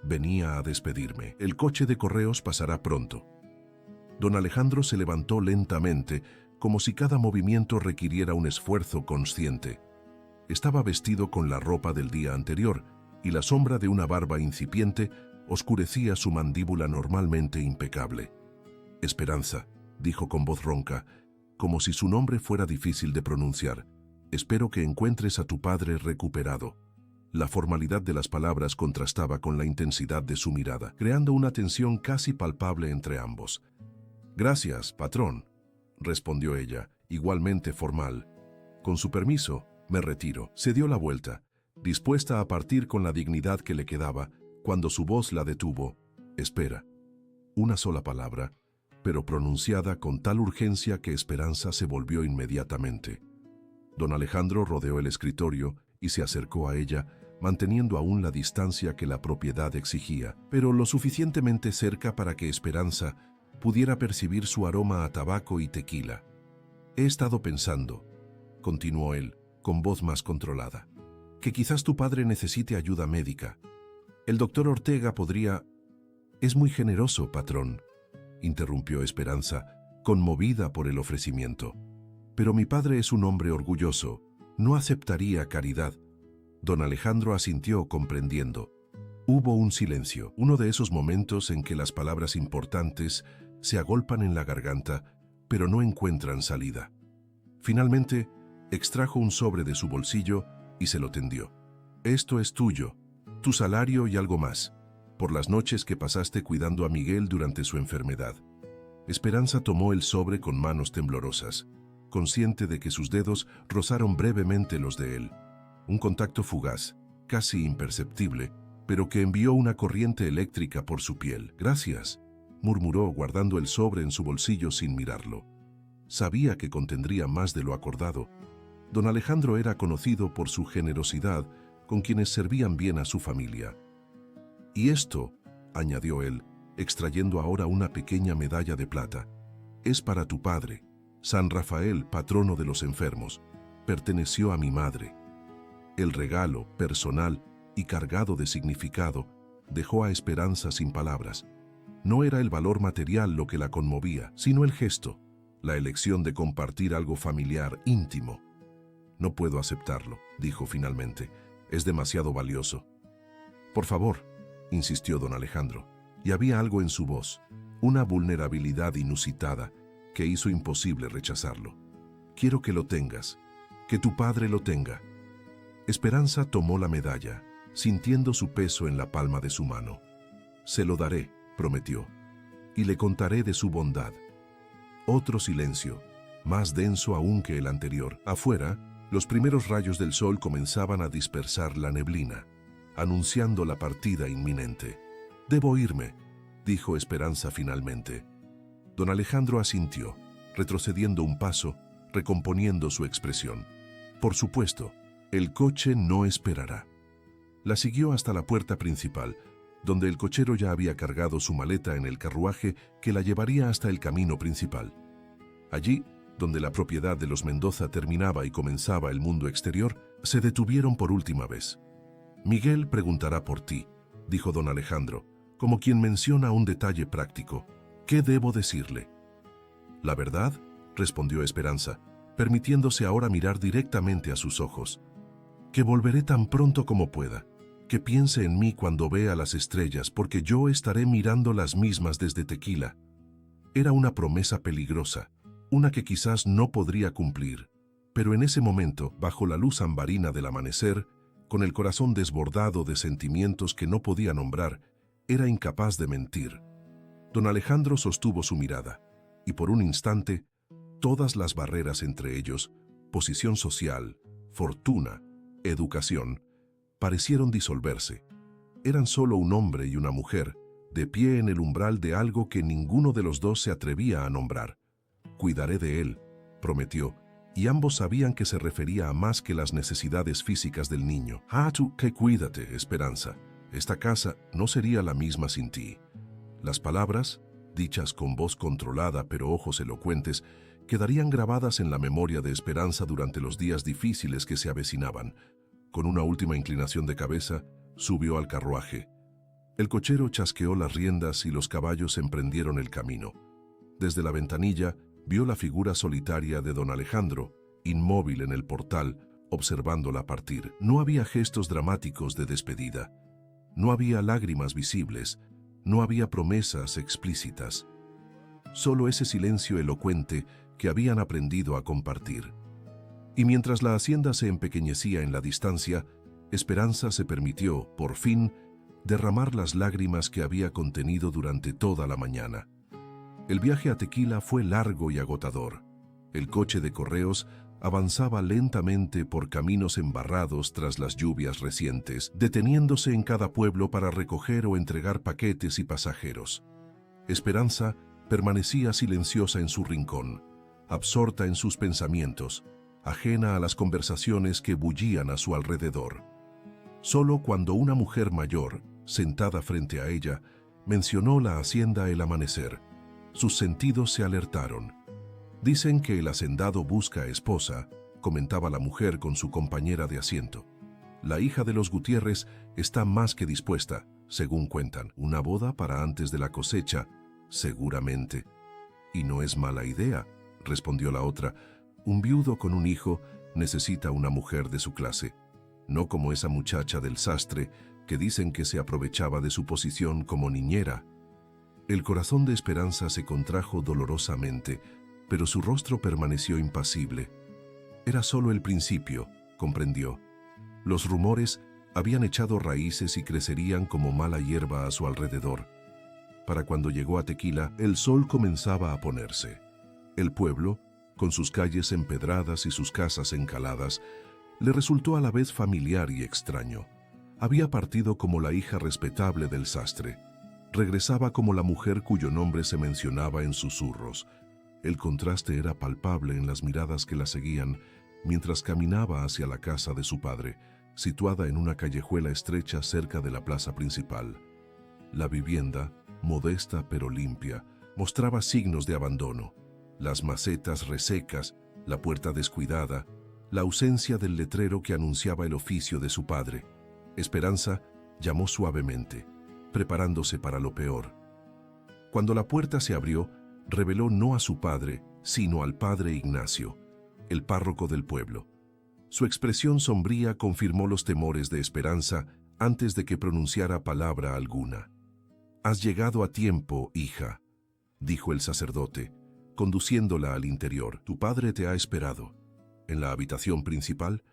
«Venía a despedirme. El coche de correos pasará pronto». Don Alejandro se levantó lentamente, como si cada movimiento requiriera un esfuerzo consciente. Estaba vestido con la ropa del día anterior, y la sombra de una barba incipiente oscurecía su mandíbula normalmente impecable. «Esperanza», dijo con voz ronca, como si su nombre fuera difícil de pronunciar, «espero que encuentres a tu padre recuperado». La formalidad de las palabras contrastaba con la intensidad de su mirada, creando una tensión casi palpable entre ambos. «Gracias, patrón», respondió ella, igualmente formal. «Con su permiso, me retiro». Se dio la vuelta, dispuesta a partir con la dignidad que le quedaba, cuando su voz la detuvo. «Espera». Una sola palabra, pero pronunciada con tal urgencia que Esperanza se volvió inmediatamente. Don Alejandro rodeó el escritorio y se acercó a ella, manteniendo aún la distancia que la propiedad exigía, pero lo suficientemente cerca para que Esperanza pudiera percibir su aroma a tabaco y tequila. «He estado pensando», continuó él, con voz más controlada, «que quizás tu padre necesite ayuda médica. El doctor Ortega podría...». «Es muy generoso, patrón», interrumpió Esperanza, conmovida por el ofrecimiento. «Pero mi padre es un hombre orgulloso. No aceptaría caridad». Don Alejandro asintió comprendiendo. Hubo un silencio, uno de esos momentos en que las palabras importantes se agolpan en la garganta, pero no encuentran salida. Finalmente, extrajo un sobre de su bolsillo y se lo tendió. «Esto es tuyo, tu salario y algo más, por las noches que pasaste cuidando a Miguel durante su enfermedad». Esperanza tomó el sobre con manos temblorosas, consciente de que sus dedos rozaron brevemente los de él. Un contacto fugaz, casi imperceptible, pero que envió una corriente eléctrica por su piel. «Gracias», murmuró guardando el sobre en su bolsillo sin mirarlo. Sabía que contendría más de lo acordado. Don Alejandro era conocido por su generosidad con quienes servían bien a su familia. «Y esto», añadió él, extrayendo ahora una pequeña medalla de plata, «es para tu padre. San Rafael, patrono de los enfermos, perteneció a mi madre». El regalo, personal y cargado de significado, dejó a Esperanza sin palabras. No era el valor material lo que la conmovía, sino el gesto, la elección de compartir algo familiar, íntimo. «No puedo aceptarlo», dijo finalmente. «Es demasiado valioso». «Por favor», insistió don Alejandro, y había algo en su voz, una vulnerabilidad inusitada, que hizo imposible rechazarlo. Quiero que lo tengas, que tu padre lo tenga. Esperanza tomó la medalla, sintiendo su peso en la palma de su mano. Se lo daré, prometió, y le contaré de su bondad. Otro silencio, más denso aún que el anterior. Afuera, los primeros rayos del sol comenzaban a dispersar la neblina, anunciando la partida inminente. «Debo irme», dijo Esperanza finalmente. Don Alejandro asintió, retrocediendo un paso, recomponiendo su expresión. «Por supuesto, el coche no esperará». La siguió hasta la puerta principal, donde el cochero ya había cargado su maleta en el carruaje que la llevaría hasta el camino principal. Allí, donde la propiedad de los Mendoza terminaba y comenzaba el mundo exterior, se detuvieron por última vez. «Miguel preguntará por ti», dijo don Alejandro, como quien menciona un detalle práctico. «¿Qué debo decirle?» «La verdad», respondió Esperanza, permitiéndose ahora mirar directamente a sus ojos. «Que volveré tan pronto como pueda. Que piense en mí cuando vea las estrellas, porque yo estaré mirando las mismas desde Tequila». Era una promesa peligrosa, una que quizás no podría cumplir, pero en ese momento, bajo la luz ambarina del amanecer, con el corazón desbordado de sentimientos que no podía nombrar, era incapaz de mentir. Don Alejandro sostuvo su mirada, y por un instante, todas las barreras entre ellos, posición social, fortuna, educación, parecieron disolverse. Eran solo un hombre y una mujer, de pie en el umbral de algo que ninguno de los dos se atrevía a nombrar. «Cuidaré de él», prometió, y ambos sabían que se refería a más que las necesidades físicas del niño. «Ah, tú, que cuídate, Esperanza. Esta casa no sería la misma sin ti». Las palabras, dichas con voz controlada pero ojos elocuentes, quedarían grabadas en la memoria de Esperanza durante los días difíciles que se avecinaban. Con una última inclinación de cabeza, subió al carruaje. El cochero chasqueó las riendas y los caballos emprendieron el camino. Desde la ventanilla, vio la figura solitaria de don Alejandro, inmóvil en el portal, observándola partir. No había gestos dramáticos de despedida. No había lágrimas visibles. No había promesas explícitas. Solo ese silencio elocuente que habían aprendido a compartir. Y mientras la hacienda se empequeñecía en la distancia, Esperanza se permitió, por fin, derramar las lágrimas que había contenido durante toda la mañana. El viaje a Tequila fue largo y agotador. El coche de correos avanzaba lentamente por caminos embarrados tras las lluvias recientes, deteniéndose en cada pueblo para recoger o entregar paquetes y pasajeros. Esperanza permanecía silenciosa en su rincón, absorta en sus pensamientos, ajena a las conversaciones que bullían a su alrededor. Solo cuando una mujer mayor, sentada frente a ella, mencionó la hacienda El Amanecer, sus sentidos se alertaron. «Dicen que el hacendado busca esposa», comentaba la mujer con su compañera de asiento. «La hija de los Gutiérrez está más que dispuesta, según cuentan. Una boda para antes de la cosecha, seguramente». «Y no es mala idea», respondió la otra. «Un viudo con un hijo necesita una mujer de su clase, no como esa muchacha del sastre que dicen que se aprovechaba de su posición como niñera». El corazón de Esperanza se contrajo dolorosamente, pero su rostro permaneció impasible. Era solo el principio, comprendió. Los rumores habían echado raíces y crecerían como mala hierba a su alrededor. Para cuando llegó a Tequila, el sol comenzaba a ponerse. El pueblo, con sus calles empedradas y sus casas encaladas, le resultó a la vez familiar y extraño. Había partido como la hija respetable del sastre. Regresaba como la mujer cuyo nombre se mencionaba en susurros. El contraste era palpable en las miradas que la seguían mientras caminaba hacia la casa de su padre, situada en una callejuela estrecha cerca de la plaza principal. La vivienda, modesta pero limpia, mostraba signos de abandono. Las macetas resecas, la puerta descuidada, la ausencia del letrero que anunciaba el oficio de su padre. Esperanza llamó suavemente, preparándose para lo peor. Cuando la puerta se abrió, reveló no a su padre, sino al padre Ignacio, el párroco del pueblo. Su expresión sombría confirmó los temores de Esperanza antes de que pronunciara palabra alguna. «Has llegado a tiempo, hija», dijo el sacerdote, conduciéndola al interior. «Tu padre te ha esperado». En la habitación principal,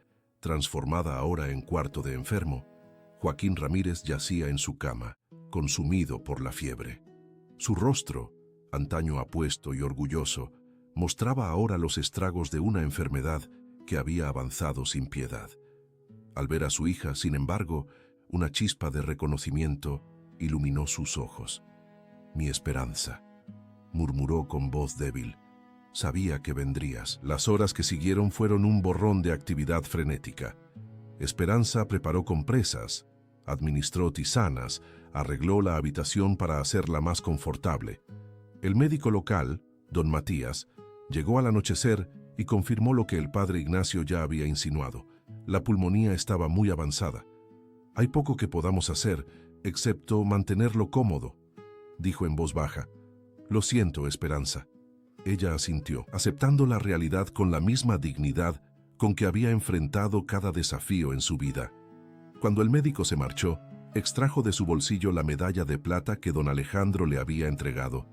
transformada ahora en cuarto de enfermo, Joaquín Ramírez yacía en su cama, consumido por la fiebre. Su rostro, antaño apuesto y orgulloso, mostraba ahora los estragos de una enfermedad que había avanzado sin piedad. Al ver a su hija, sin embargo, una chispa de reconocimiento iluminó sus ojos. «Mi esperanza», murmuró con voz débil. «Sabía que vendrías». Las horas que siguieron fueron un borrón de actividad frenética. Esperanza preparó compresas, administró tisanas, arregló la habitación para hacerla más confortable. El médico local, don Matías, llegó al anochecer y confirmó lo que el padre Ignacio ya había insinuado. La pulmonía estaba muy avanzada. «Hay poco que podamos hacer, excepto mantenerlo cómodo», dijo en voz baja. «Lo siento, Esperanza». Ella asintió, aceptando la realidad con la misma dignidad con que había enfrentado cada desafío en su vida. Cuando el médico se marchó, extrajo de su bolsillo la medalla de plata que don Alejandro le había entregado.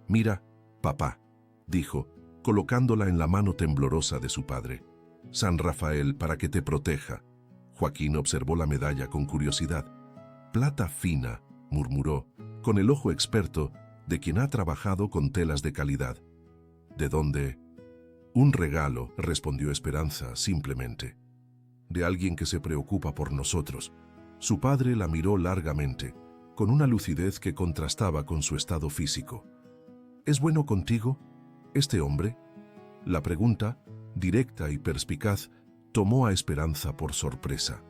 «Mira, papá», dijo, colocándola en la mano temblorosa de su padre. «San Rafael, para que te proteja». Joaquín observó la medalla con curiosidad. «Plata fina», murmuró, con el ojo experto de quien ha trabajado con telas de calidad. «¿De dónde?» «Un regalo», respondió Esperanza simplemente. «De alguien que se preocupa por nosotros». Su padre la miró largamente, con una lucidez que contrastaba con su estado físico. «¿Es bueno contigo, este hombre?» La pregunta, directa y perspicaz, tomó a Esperanza por sorpresa.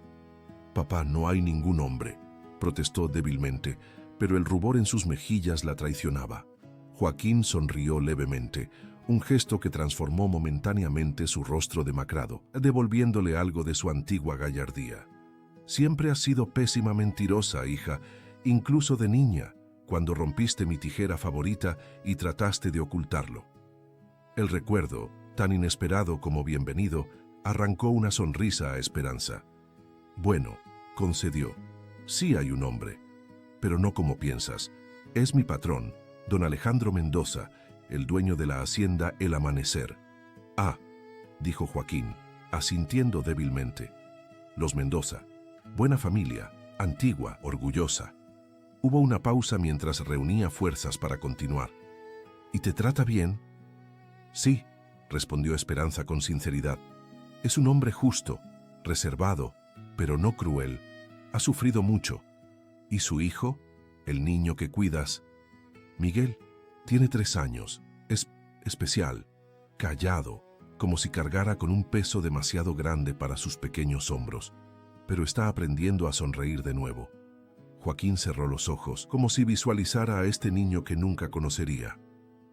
«Papá, no hay ningún hombre», protestó débilmente, pero el rubor en sus mejillas la traicionaba. Joaquín sonrió levemente, un gesto que transformó momentáneamente su rostro demacrado, devolviéndole algo de su antigua gallardía. «Siempre has sido pésima mentirosa, hija, incluso de niña, cuando rompiste mi tijera favorita y trataste de ocultarlo». El recuerdo, tan inesperado como bienvenido, arrancó una sonrisa a Esperanza. «Bueno», concedió, «sí hay un hombre, pero no como piensas. Es mi patrón, don Alejandro Mendoza, el dueño de la hacienda El Amanecer». «Ah», dijo Joaquín, asintiendo débilmente. «Los Mendoza. Buena familia, antigua, orgullosa». Hubo una pausa mientras reunía fuerzas para continuar. «¿Y te trata bien?» «Sí», respondió Esperanza con sinceridad. «Es un hombre justo, reservado, pero no cruel. Ha sufrido mucho». «¿Y su hijo? El niño que cuidas?» «Miguel tiene 3 años. Es especial, callado, como si cargara con un peso demasiado grande para sus pequeños hombros, pero está aprendiendo a sonreír de nuevo». Joaquín cerró los ojos, como si visualizara a este niño que nunca conocería.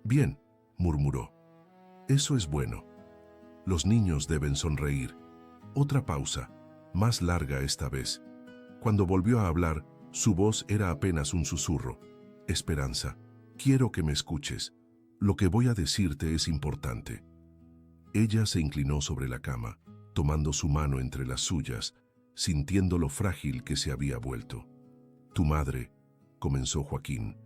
«Bien», murmuró. «Eso es bueno. Los niños deben sonreír». Otra pausa, más larga esta vez. Cuando volvió a hablar, su voz era apenas un susurro. «Esperanza, quiero que me escuches. Lo que voy a decirte es importante». Ella se inclinó sobre la cama, tomando su mano entre las suyas, sintiendo lo frágil que se había vuelto. «Tu madre», comenzó Joaquín,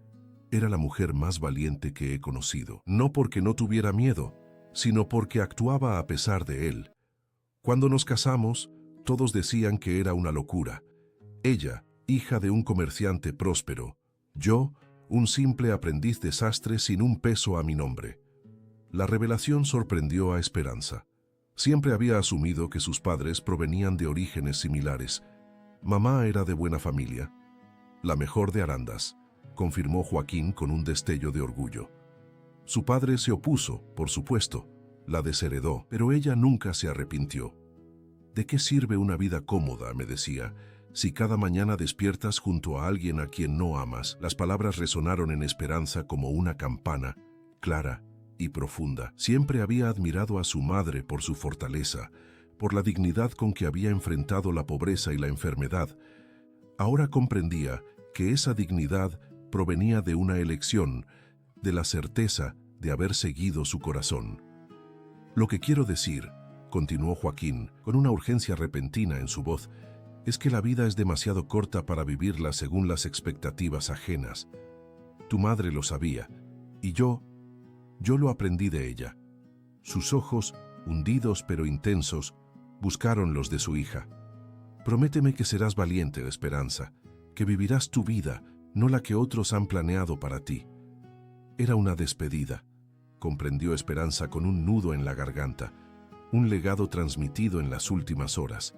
«era la mujer más valiente que he conocido. No porque no tuviera miedo, sino porque actuaba a pesar de él. Cuando nos casamos, todos decían que era una locura. Ella, hija de un comerciante próspero. Yo, un simple aprendiz de sastre sin un peso a mi nombre». La revelación sorprendió a Esperanza. Siempre había asumido que sus padres provenían de orígenes similares. Mamá era de buena familia. «La mejor de Arandas», confirmó Joaquín con un destello de orgullo. Su padre se opuso, por supuesto, la desheredó, pero ella nunca se arrepintió. «¿De qué sirve una vida cómoda?», me decía, «si cada mañana despiertas junto a alguien a quien no amas». Las palabras resonaron en Esperanza como una campana, clara y profunda. Siempre había admirado a su madre por su fortaleza, por la dignidad con que había enfrentado la pobreza y la enfermedad. Ahora comprendía que esa dignidad provenía de una elección, de la certeza de haber seguido su corazón. «Lo que quiero decir», continuó Joaquín, con una urgencia repentina en su voz, Es que la vida es demasiado corta para vivirla según las expectativas ajenas. Tu madre lo sabía, y yo lo aprendí de ella. Sus ojos, hundidos pero intensos, buscaron los de su hija. Prométeme que serás valiente, de Esperanza, que vivirás tu vida, no la que otros han planeado para ti. Era una despedida, comprendió Esperanza con un nudo en la garganta, un legado transmitido en las últimas horas.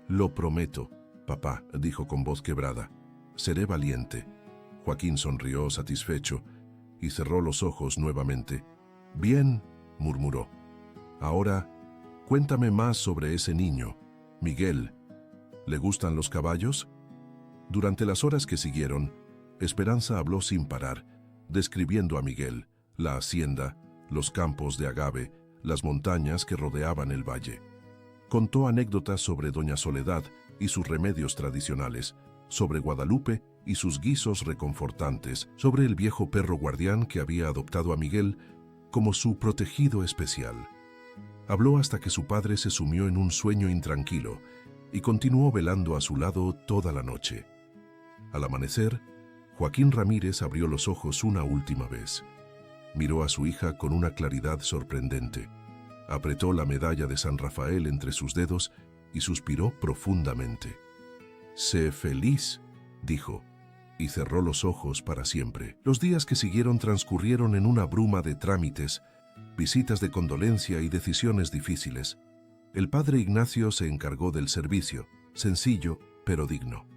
Lo prometo, papá, dijo con voz quebrada. Seré valiente. Joaquín sonrió satisfecho y cerró los ojos nuevamente. Bien, murmuró. Ahora, cuéntame más sobre ese niño, Miguel. ¿Le gustan los caballos? Durante las horas que siguieron, Esperanza habló sin parar, describiendo a Miguel, la hacienda, los campos de agave, las montañas que rodeaban el valle. Contó anécdotas sobre doña Soledad y sus remedios tradicionales, sobre Guadalupe y sus guisos reconfortantes, sobre el viejo perro guardián que había adoptado a Miguel como su protegido especial. Habló hasta que su padre se sumió en un sueño intranquilo y continuó velando a su lado toda la noche. Al amanecer, Joaquín Ramírez abrió los ojos una última vez. Miró a su hija con una claridad sorprendente. Apretó la medalla de San Rafael entre sus dedos y suspiró profundamente. «Sé feliz», dijo, y cerró los ojos para siempre. Los días que siguieron transcurrieron en una bruma de trámites, visitas de condolencia y decisiones difíciles. El padre Ignacio se encargó del servicio, sencillo pero digno.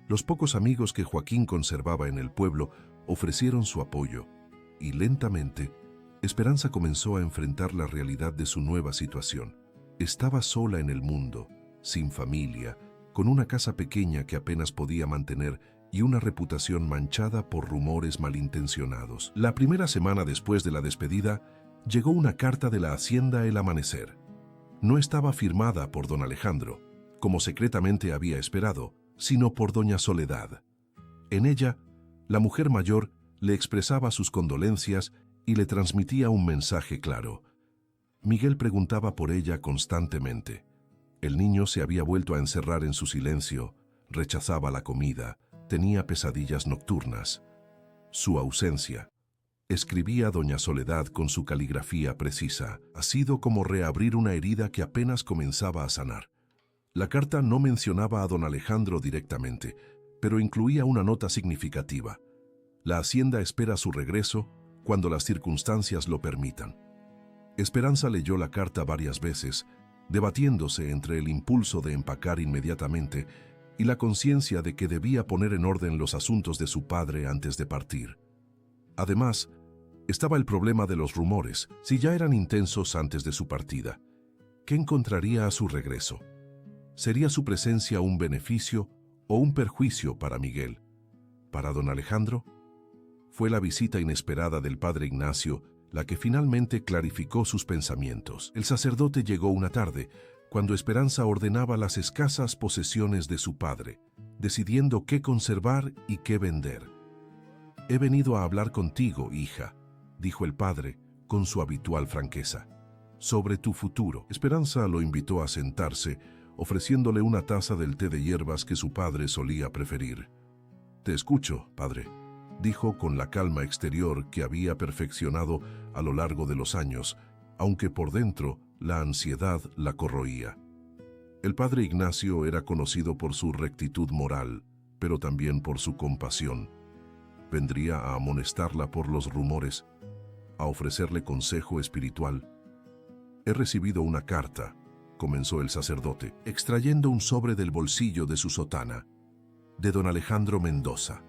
Los pocos amigos que Joaquín conservaba en el pueblo ofrecieron su apoyo, y lentamente, Esperanza comenzó a enfrentar la realidad de su nueva situación. Estaba sola en el mundo, sin familia, con una casa pequeña que apenas podía mantener y una reputación manchada por rumores malintencionados. La primera semana después de la despedida, llegó una carta de la hacienda El Amanecer. No estaba firmada por don Alejandro, como secretamente había esperado, sino por doña Soledad. En ella, la mujer mayor le expresaba sus condolencias y le transmitía un mensaje claro. Miguel preguntaba por ella constantemente. El niño se había vuelto a encerrar en su silencio, rechazaba la comida, tenía pesadillas nocturnas. Su ausencia, escribía doña Soledad con su caligrafía precisa, ha sido como reabrir una herida que apenas comenzaba a sanar. La carta no mencionaba a don Alejandro directamente, pero incluía una nota significativa. La hacienda espera su regreso cuando las circunstancias lo permitan. Esperanza leyó la carta varias veces, debatiéndose entre el impulso de empacar inmediatamente y la conciencia de que debía poner en orden los asuntos de su padre antes de partir. Además, estaba el problema de los rumores, si ya eran intensos antes de su partida. ¿Qué encontraría a su regreso? ¿Sería su presencia un beneficio o un perjuicio para Miguel? ¿Para don Alejandro? Fue la visita inesperada del padre Ignacio la que finalmente clarificó sus pensamientos. El sacerdote llegó una tarde, cuando Esperanza ordenaba las escasas posesiones de su padre, decidiendo qué conservar y qué vender. «He venido a hablar contigo, hija», dijo el padre con su habitual franqueza, «sobre tu futuro». Esperanza lo invitó a sentarse, ofreciéndole una taza del té de hierbas que su padre solía preferir. «Te escucho, padre», dijo con la calma exterior que había perfeccionado a lo largo de los años, aunque por dentro la ansiedad la corroía. El padre Ignacio era conocido por su rectitud moral, pero también por su compasión. Vendría a amonestarla por los rumores, a ofrecerle consejo espiritual. «He recibido una carta», comenzó el sacerdote, extrayendo un sobre del bolsillo de su sotana, «de don Alejandro Mendoza».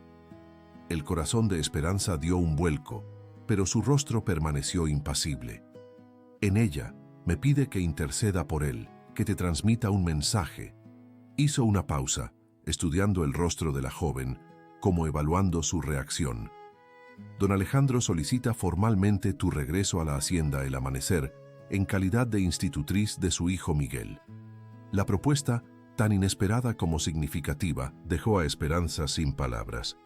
El corazón de Esperanza dio un vuelco, pero su rostro permaneció impasible. «En ella me pide que interceda por él, que te transmita un mensaje». Hizo una pausa, estudiando el rostro de la joven, como evaluando su reacción. «Don Alejandro solicita formalmente tu regreso a la hacienda El Amanecer en calidad de institutriz de su hijo Miguel». La propuesta, tan inesperada como significativa, dejó a Esperanza sin palabras.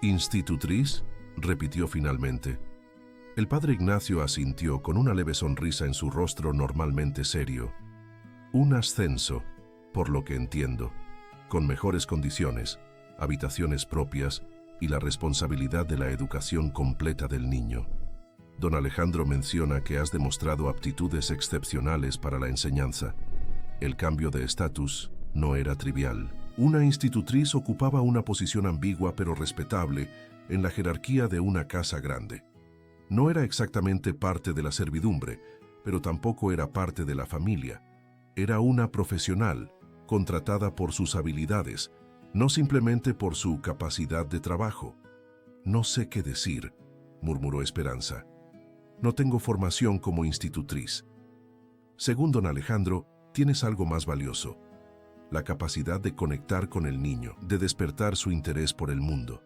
«¿Institutriz?», repitió finalmente. El padre Ignacio asintió con una leve sonrisa en su rostro normalmente serio. «Un ascenso, por lo que entiendo». con mejores condiciones, habitaciones propias y la responsabilidad de la educación completa del niño. Don Alejandro menciona que has demostrado aptitudes excepcionales para la enseñanza. El cambio de estatus no era trivial. Una institutriz ocupaba una posición ambigua pero respetable en la jerarquía de una casa grande. No era exactamente parte de la servidumbre, pero tampoco era parte de la familia. Era una profesional, contratada por sus habilidades, no simplemente por su capacidad de trabajo. No sé qué decir, murmuró Esperanza. No tengo formación como institutriz. Según don Alejandro, tienes algo más valioso: la capacidad de conectar con el niño, de despertar su interés por el mundo.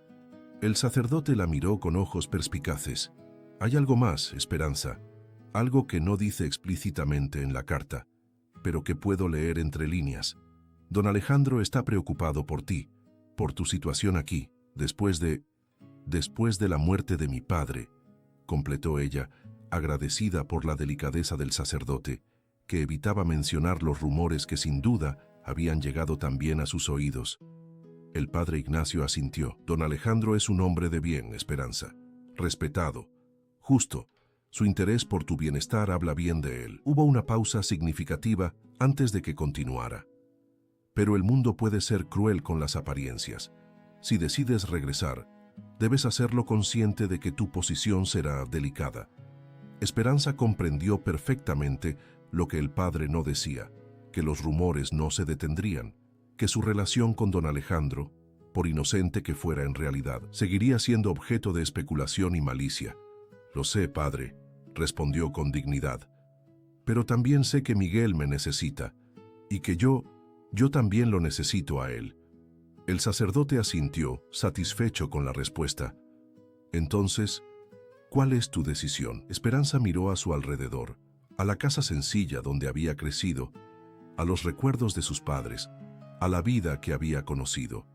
El sacerdote la miró con ojos perspicaces. Hay algo más, Esperanza, algo que no dice explícitamente en la carta, pero que puedo leer entre líneas. Don Alejandro está preocupado por ti, por tu situación aquí, después de la muerte de mi padre, completó ella, agradecida por la delicadeza del sacerdote, que evitaba mencionar los rumores que sin duda habían llegado también a sus oídos. El padre Ignacio asintió. Don Alejandro es un hombre de bien, Esperanza, respetado, justo. Su interés por tu bienestar habla bien de él. Hubo una pausa significativa antes de que continuara. Pero el mundo puede ser cruel con las apariencias. Si decides regresar, debes hacerlo consciente de que tu posición será delicada. Esperanza comprendió perfectamente lo que el padre no decía, que los rumores no se detendrían, que su relación con don Alejandro, por inocente que fuera en realidad, seguiría siendo objeto de especulación y malicia. Lo sé, padre, respondió con dignidad. Pero también sé que Miguel me necesita, y que yo también lo necesito a él. El sacerdote asintió, satisfecho con la respuesta. Entonces, ¿cuál es tu decisión? Esperanza miró a su alrededor, a la casa sencilla donde había crecido, a los recuerdos de sus padres, a la vida que había conocido.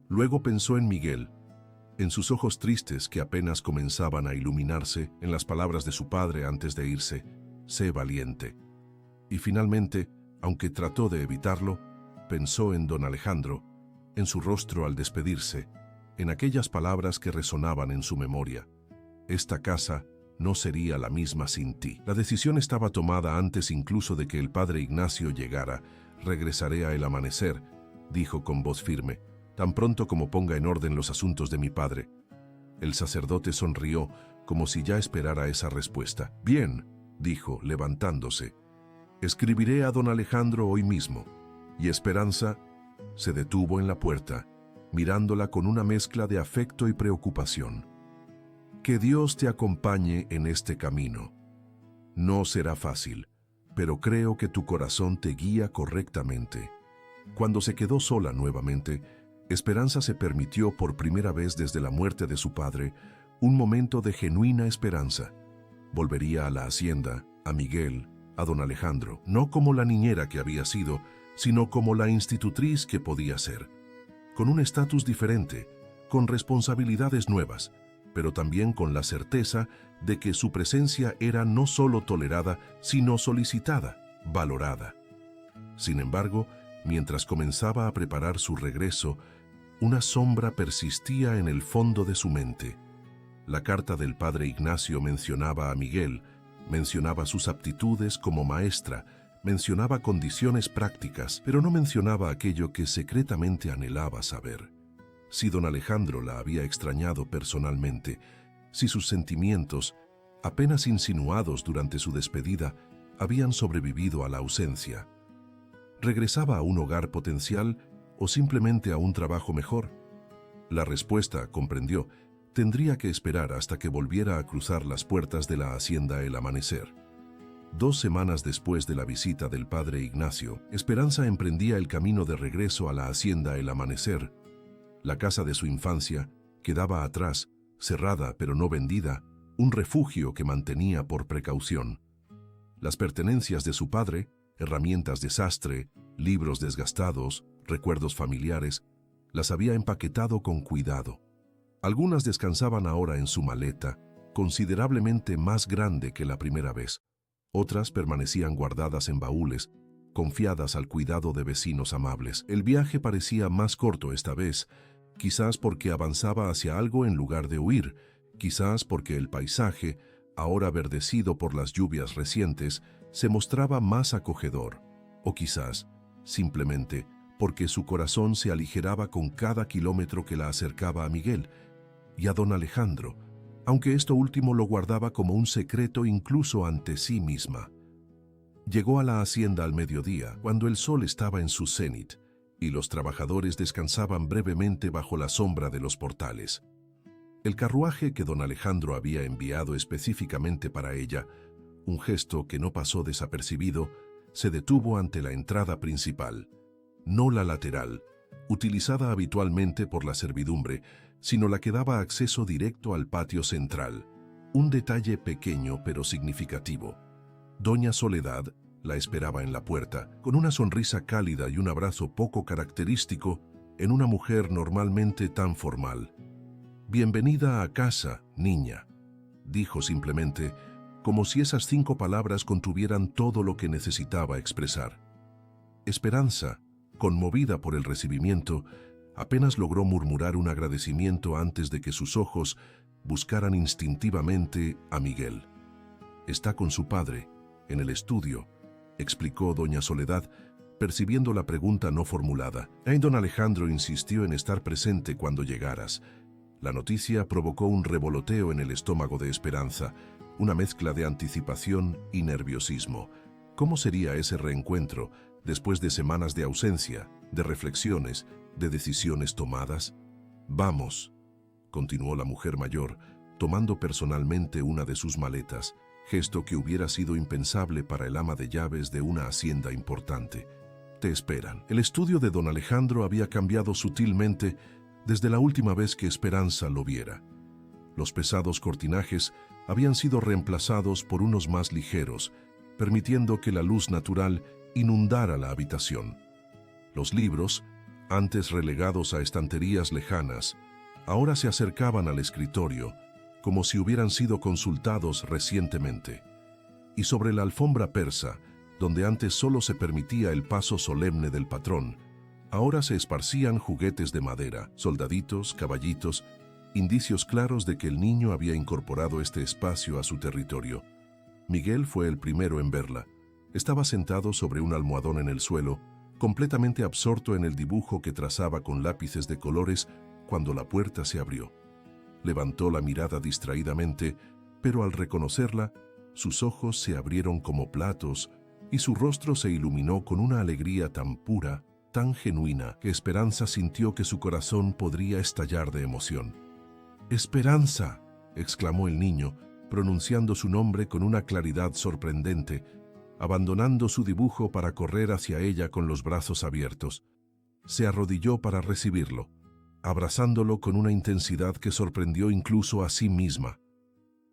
Luego pensó en Miguel, en sus ojos tristes que apenas comenzaban a iluminarse, en las palabras de su padre antes de irse: sé valiente. Y finalmente, aunque trató de evitarlo, pensó en don Alejandro, en su rostro al despedirse, en aquellas palabras que resonaban en su memoria: esta casa no sería la misma sin ti. La decisión estaba tomada antes incluso de que el padre Ignacio llegara. Regresaré a el amanecer, dijo con voz firme, tan pronto como ponga en orden los asuntos de mi padre. El sacerdote sonrió, como si ya esperara esa respuesta. Bien, dijo, levantándose. Escribiré a don Alejandro hoy mismo. Y Esperanza se detuvo en la puerta, mirándola con una mezcla de afecto y preocupación. Que Dios te acompañe en este camino. No será fácil, pero creo que tu corazón te guía correctamente. Cuando se quedó sola nuevamente, Esperanza se permitió por primera vez desde la muerte de su padre un momento de genuina esperanza. Volvería a la hacienda, a Miguel, a don Alejandro, no como la niñera que había sido, sino como la institutriz que podía ser, con un estatus diferente, con responsabilidades nuevas, pero también con la certeza de que su presencia era no solo tolerada, sino solicitada, valorada. Sin embargo, mientras comenzaba a preparar su regreso, una sombra persistía en el fondo de su mente. La carta del padre Ignacio mencionaba a Miguel, mencionaba sus aptitudes como maestra, mencionaba condiciones prácticas, pero no mencionaba aquello que secretamente anhelaba saber. Si don Alejandro la había extrañado personalmente, si sus sentimientos, apenas insinuados durante su despedida, habían sobrevivido a la ausencia. ¿Regresaba a un hogar potencial o simplemente a un trabajo mejor? La respuesta, comprendió, tendría que esperar hasta que volviera a cruzar las puertas de la hacienda El Amanecer. 2 semanas después de la visita del padre Ignacio, Esperanza emprendía el camino de regreso a la hacienda El Amanecer. La casa de su infancia quedaba atrás, cerrada pero no vendida, un refugio que mantenía por precaución. Las pertenencias de su padre, herramientas de sastre, libros desgastados, recuerdos familiares, las había empaquetado con cuidado. Algunas descansaban ahora en su maleta, considerablemente más grande que la primera vez. Otras permanecían guardadas en baúles, confiadas al cuidado de vecinos amables. El viaje parecía más corto esta vez, quizás porque avanzaba hacia algo en lugar de huir, quizás porque el paisaje, ahora verdecido por las lluvias recientes, se mostraba más acogedor, o quizás, simplemente, porque su corazón se aligeraba con cada kilómetro que la acercaba a Miguel y a don Alejandro, aunque esto último lo guardaba como un secreto incluso ante sí misma. Llegó a la hacienda al mediodía, cuando el sol estaba en su cenit, y los trabajadores descansaban brevemente bajo la sombra de los portales. El carruaje que don Alejandro había enviado específicamente para ella, un gesto que no pasó desapercibido, se detuvo ante la entrada principal, no la lateral, utilizada habitualmente por la servidumbre, sino la que daba acceso directo al patio central, un detalle pequeño pero significativo. Doña Soledad la esperaba en la puerta, con una sonrisa cálida y un abrazo poco característico en una mujer normalmente tan formal. «Bienvenida a casa, niña», dijo simplemente, como si esas 5 palabras contuvieran todo lo que necesitaba expresar. Esperanza, conmovida por el recibimiento, apenas logró murmurar un agradecimiento antes de que sus ojos buscaran instintivamente a Miguel. «Está con su padre, en el estudio», explicó doña Soledad, percibiendo la pregunta no formulada. Don Alejandro insistió en estar presente cuando llegaras. La noticia provocó un revoloteo en el estómago de Esperanza, una mezcla de anticipación y nerviosismo. ¿Cómo sería ese reencuentro después de semanas de ausencia, de reflexiones, de decisiones tomadas? «Vamos», continuó la mujer mayor, tomando personalmente una de sus maletas, gesto que hubiera sido impensable para el ama de llaves de una hacienda importante. «Te esperan». El estudio de don Alejandro había cambiado sutilmente desde la última vez que Esperanza lo viera. Los pesados cortinajes habían sido reemplazados por unos más ligeros, permitiendo que la luz natural inundara la habitación. Los libros, antes relegados a estanterías lejanas, ahora se acercaban al escritorio, como si hubieran sido consultados recientemente. Y sobre la alfombra persa, donde antes solo se permitía el paso solemne del patrón, ahora se esparcían juguetes de madera, soldaditos, caballitos, indicios claros de que el niño había incorporado este espacio a su territorio. Miguel fue el primero en verla. Estaba sentado sobre un almohadón en el suelo, completamente absorto en el dibujo que trazaba con lápices de colores cuando la puerta se abrió. Levantó la mirada distraídamente, pero al reconocerla, sus ojos se abrieron como platos y su rostro se iluminó con una alegría tan pura, tan genuina, que Esperanza sintió que su corazón podría estallar de emoción. «¡Esperanza!», exclamó el niño, pronunciando su nombre con una claridad sorprendente, abandonando su dibujo para correr hacia ella con los brazos abiertos. Se arrodilló para recibirlo, abrazándolo con una intensidad que sorprendió incluso a sí misma.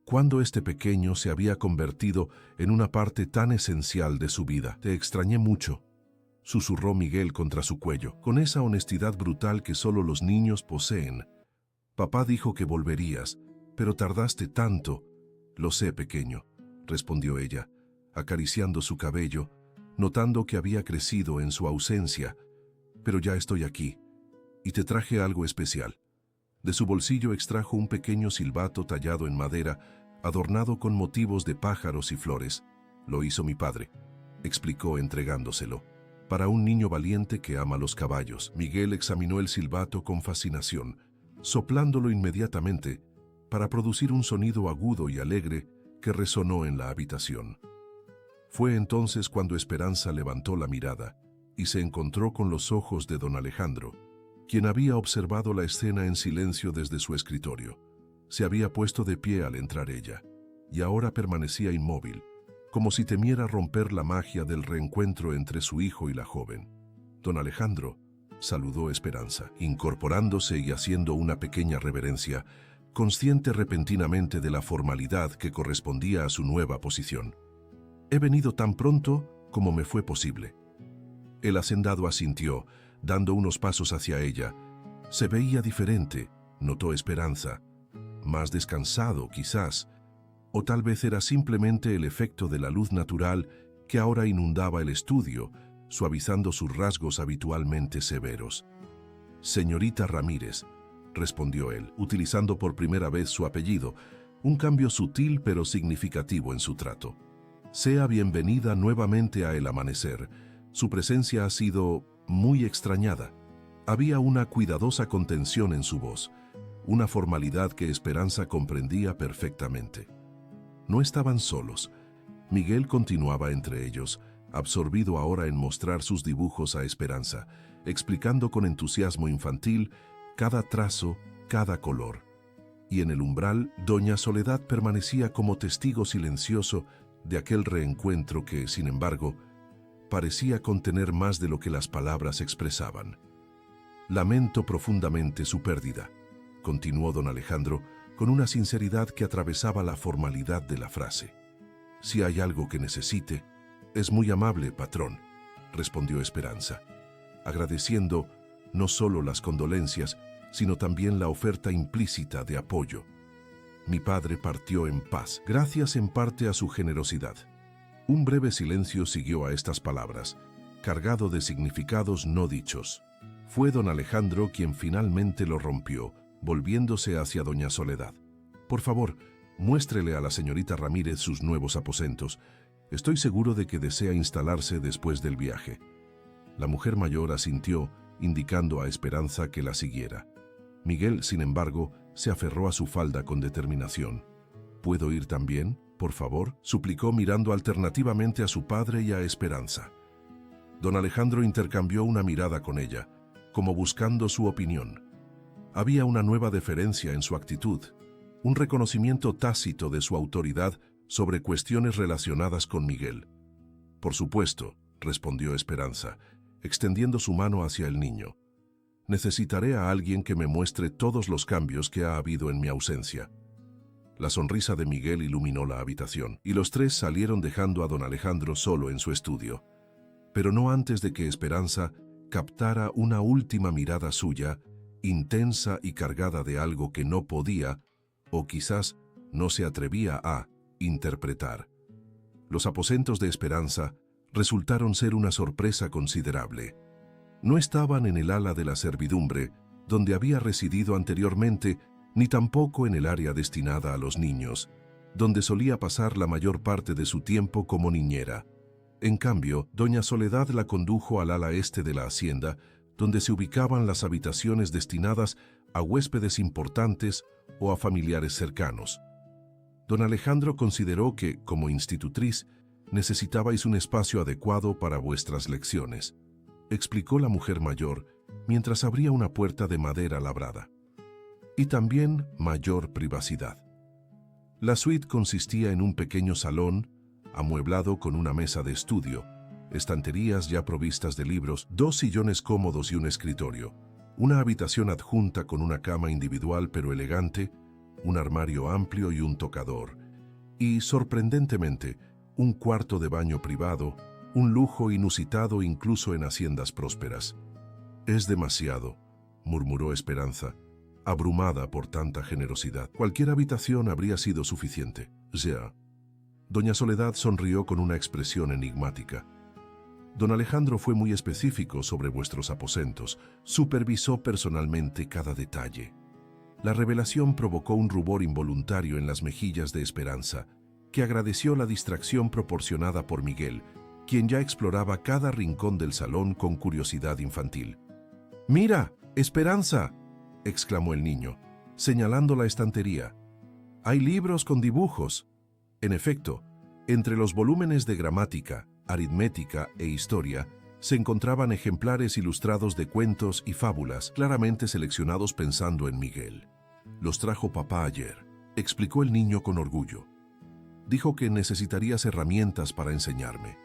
¿Cuándo este pequeño se había convertido en una parte tan esencial de su vida? «Te extrañé mucho», susurró Miguel contra su cuello, con esa honestidad brutal que solo los niños poseen. «Papá dijo que volverías, pero tardaste tanto». «Lo sé, pequeño», respondió ella, acariciando su cabello, notando que había crecido en su ausencia. «Pero ya estoy aquí, y te traje algo especial». De su bolsillo extrajo un pequeño silbato tallado en madera, adornado con motivos de pájaros y flores. «Lo hizo mi padre», explicó entregándoselo. «Para un niño valiente que ama los caballos». Miguel examinó el silbato con fascinación, soplándolo inmediatamente para producir un sonido agudo y alegre que resonó en la habitación. Fue entonces cuando Esperanza levantó la mirada y se encontró con los ojos de don Alejandro, quien había observado la escena en silencio desde su escritorio. Se había puesto de pie al entrar ella, y ahora permanecía inmóvil, como si temiera romper la magia del reencuentro entre su hijo y la joven. «Don Alejandro», saludó Esperanza, incorporándose y haciendo una pequeña reverencia, consciente repentinamente de la formalidad que correspondía a su nueva posición. «He venido tan pronto como me fue posible». El hacendado asintió, dando unos pasos hacia ella. Se veía diferente, notó Esperanza. Más descansado, quizás. O tal vez era simplemente el efecto de la luz natural que ahora inundaba el estudio, suavizando sus rasgos habitualmente severos. «Señorita Ramírez», respondió él, utilizando por primera vez su apellido, un cambio sutil pero significativo en su trato. «Sea bienvenida nuevamente a El Amanecer. Su presencia ha sido muy extrañada». Había una cuidadosa contención en su voz, una formalidad que Esperanza comprendía perfectamente. No estaban solos. Miguel continuaba entre ellos, absorbido ahora en mostrar sus dibujos a Esperanza, explicando con entusiasmo infantil cada trazo, cada color. Y en el umbral, doña Soledad permanecía como testigo silencioso de aquel reencuentro que, sin embargo, parecía contener más de lo que las palabras expresaban. «Lamento profundamente su pérdida», continuó don Alejandro con una sinceridad que atravesaba la formalidad de la frase. «Si hay algo que necesite, es muy amable, patrón», respondió Esperanza, agradeciendo no solo las condolencias, sino también la oferta implícita de apoyo. «Mi padre partió en paz, gracias en parte a su generosidad». Un breve silencio siguió a estas palabras, cargado de significados no dichos. Fue don Alejandro quien finalmente lo rompió, volviéndose hacia doña Soledad. «Por favor, muéstrele a la señorita Ramírez sus nuevos aposentos. Estoy seguro de que desea instalarse después del viaje». La mujer mayor asintió, indicando a Esperanza que la siguiera. Miguel, sin embargo, se aferró a su falda con determinación. «¿Puedo ir también, por favor?», suplicó mirando alternativamente a su padre y a Esperanza. Don Alejandro intercambió una mirada con ella, como buscando su opinión. Había una nueva deferencia en su actitud, un reconocimiento tácito de su autoridad sobre cuestiones relacionadas con Miguel. «Por supuesto», respondió Esperanza, extendiendo su mano hacia el niño. «Necesitaré a alguien que me muestre todos los cambios que ha habido en mi ausencia». La sonrisa de Miguel iluminó la habitación, y los tres salieron dejando a don Alejandro solo en su estudio. Pero no antes de que Esperanza captara una última mirada suya, intensa y cargada de algo que no podía, o quizás no se atrevía a, interpretar. Los aposentos de Esperanza resultaron ser una sorpresa considerable. No estaban en el ala de la servidumbre, donde había residido anteriormente, ni tampoco en el área destinada a los niños, donde solía pasar la mayor parte de su tiempo como niñera. En cambio, doña Soledad la condujo al ala este de la hacienda, donde se ubicaban las habitaciones destinadas a huéspedes importantes o a familiares cercanos. Don Alejandro consideró que, como institutriz, necesitabais un espacio adecuado para vuestras lecciones, explicó la mujer mayor, mientras abría una puerta de madera labrada. Y también mayor privacidad. La suite consistía en un pequeño salón, amueblado con una mesa de estudio, estanterías ya provistas de libros, 2 sillones cómodos y un escritorio, una habitación adjunta con una cama individual pero elegante, un armario amplio y un tocador, y, sorprendentemente, un cuarto de baño privado, un lujo inusitado incluso en haciendas prósperas. «Es demasiado», murmuró Esperanza, abrumada por tanta generosidad. «Cualquier habitación habría sido suficiente». «Ya». Doña Soledad sonrió con una expresión enigmática. «Don Alejandro fue muy específico sobre vuestros aposentos, supervisó personalmente cada detalle». La revelación provocó un rubor involuntario en las mejillas de Esperanza, que agradeció la distracción proporcionada por Miguel, quien ya exploraba cada rincón del salón con curiosidad infantil. «¡Mira, Esperanza!», exclamó el niño, señalando la estantería. «Hay libros con dibujos». En efecto, entre los volúmenes de gramática, aritmética e historia, se encontraban ejemplares ilustrados de cuentos y fábulas, claramente seleccionados pensando en Miguel. «Los trajo papá ayer», explicó el niño con orgullo. «Dijo que necesitarías herramientas para enseñarme».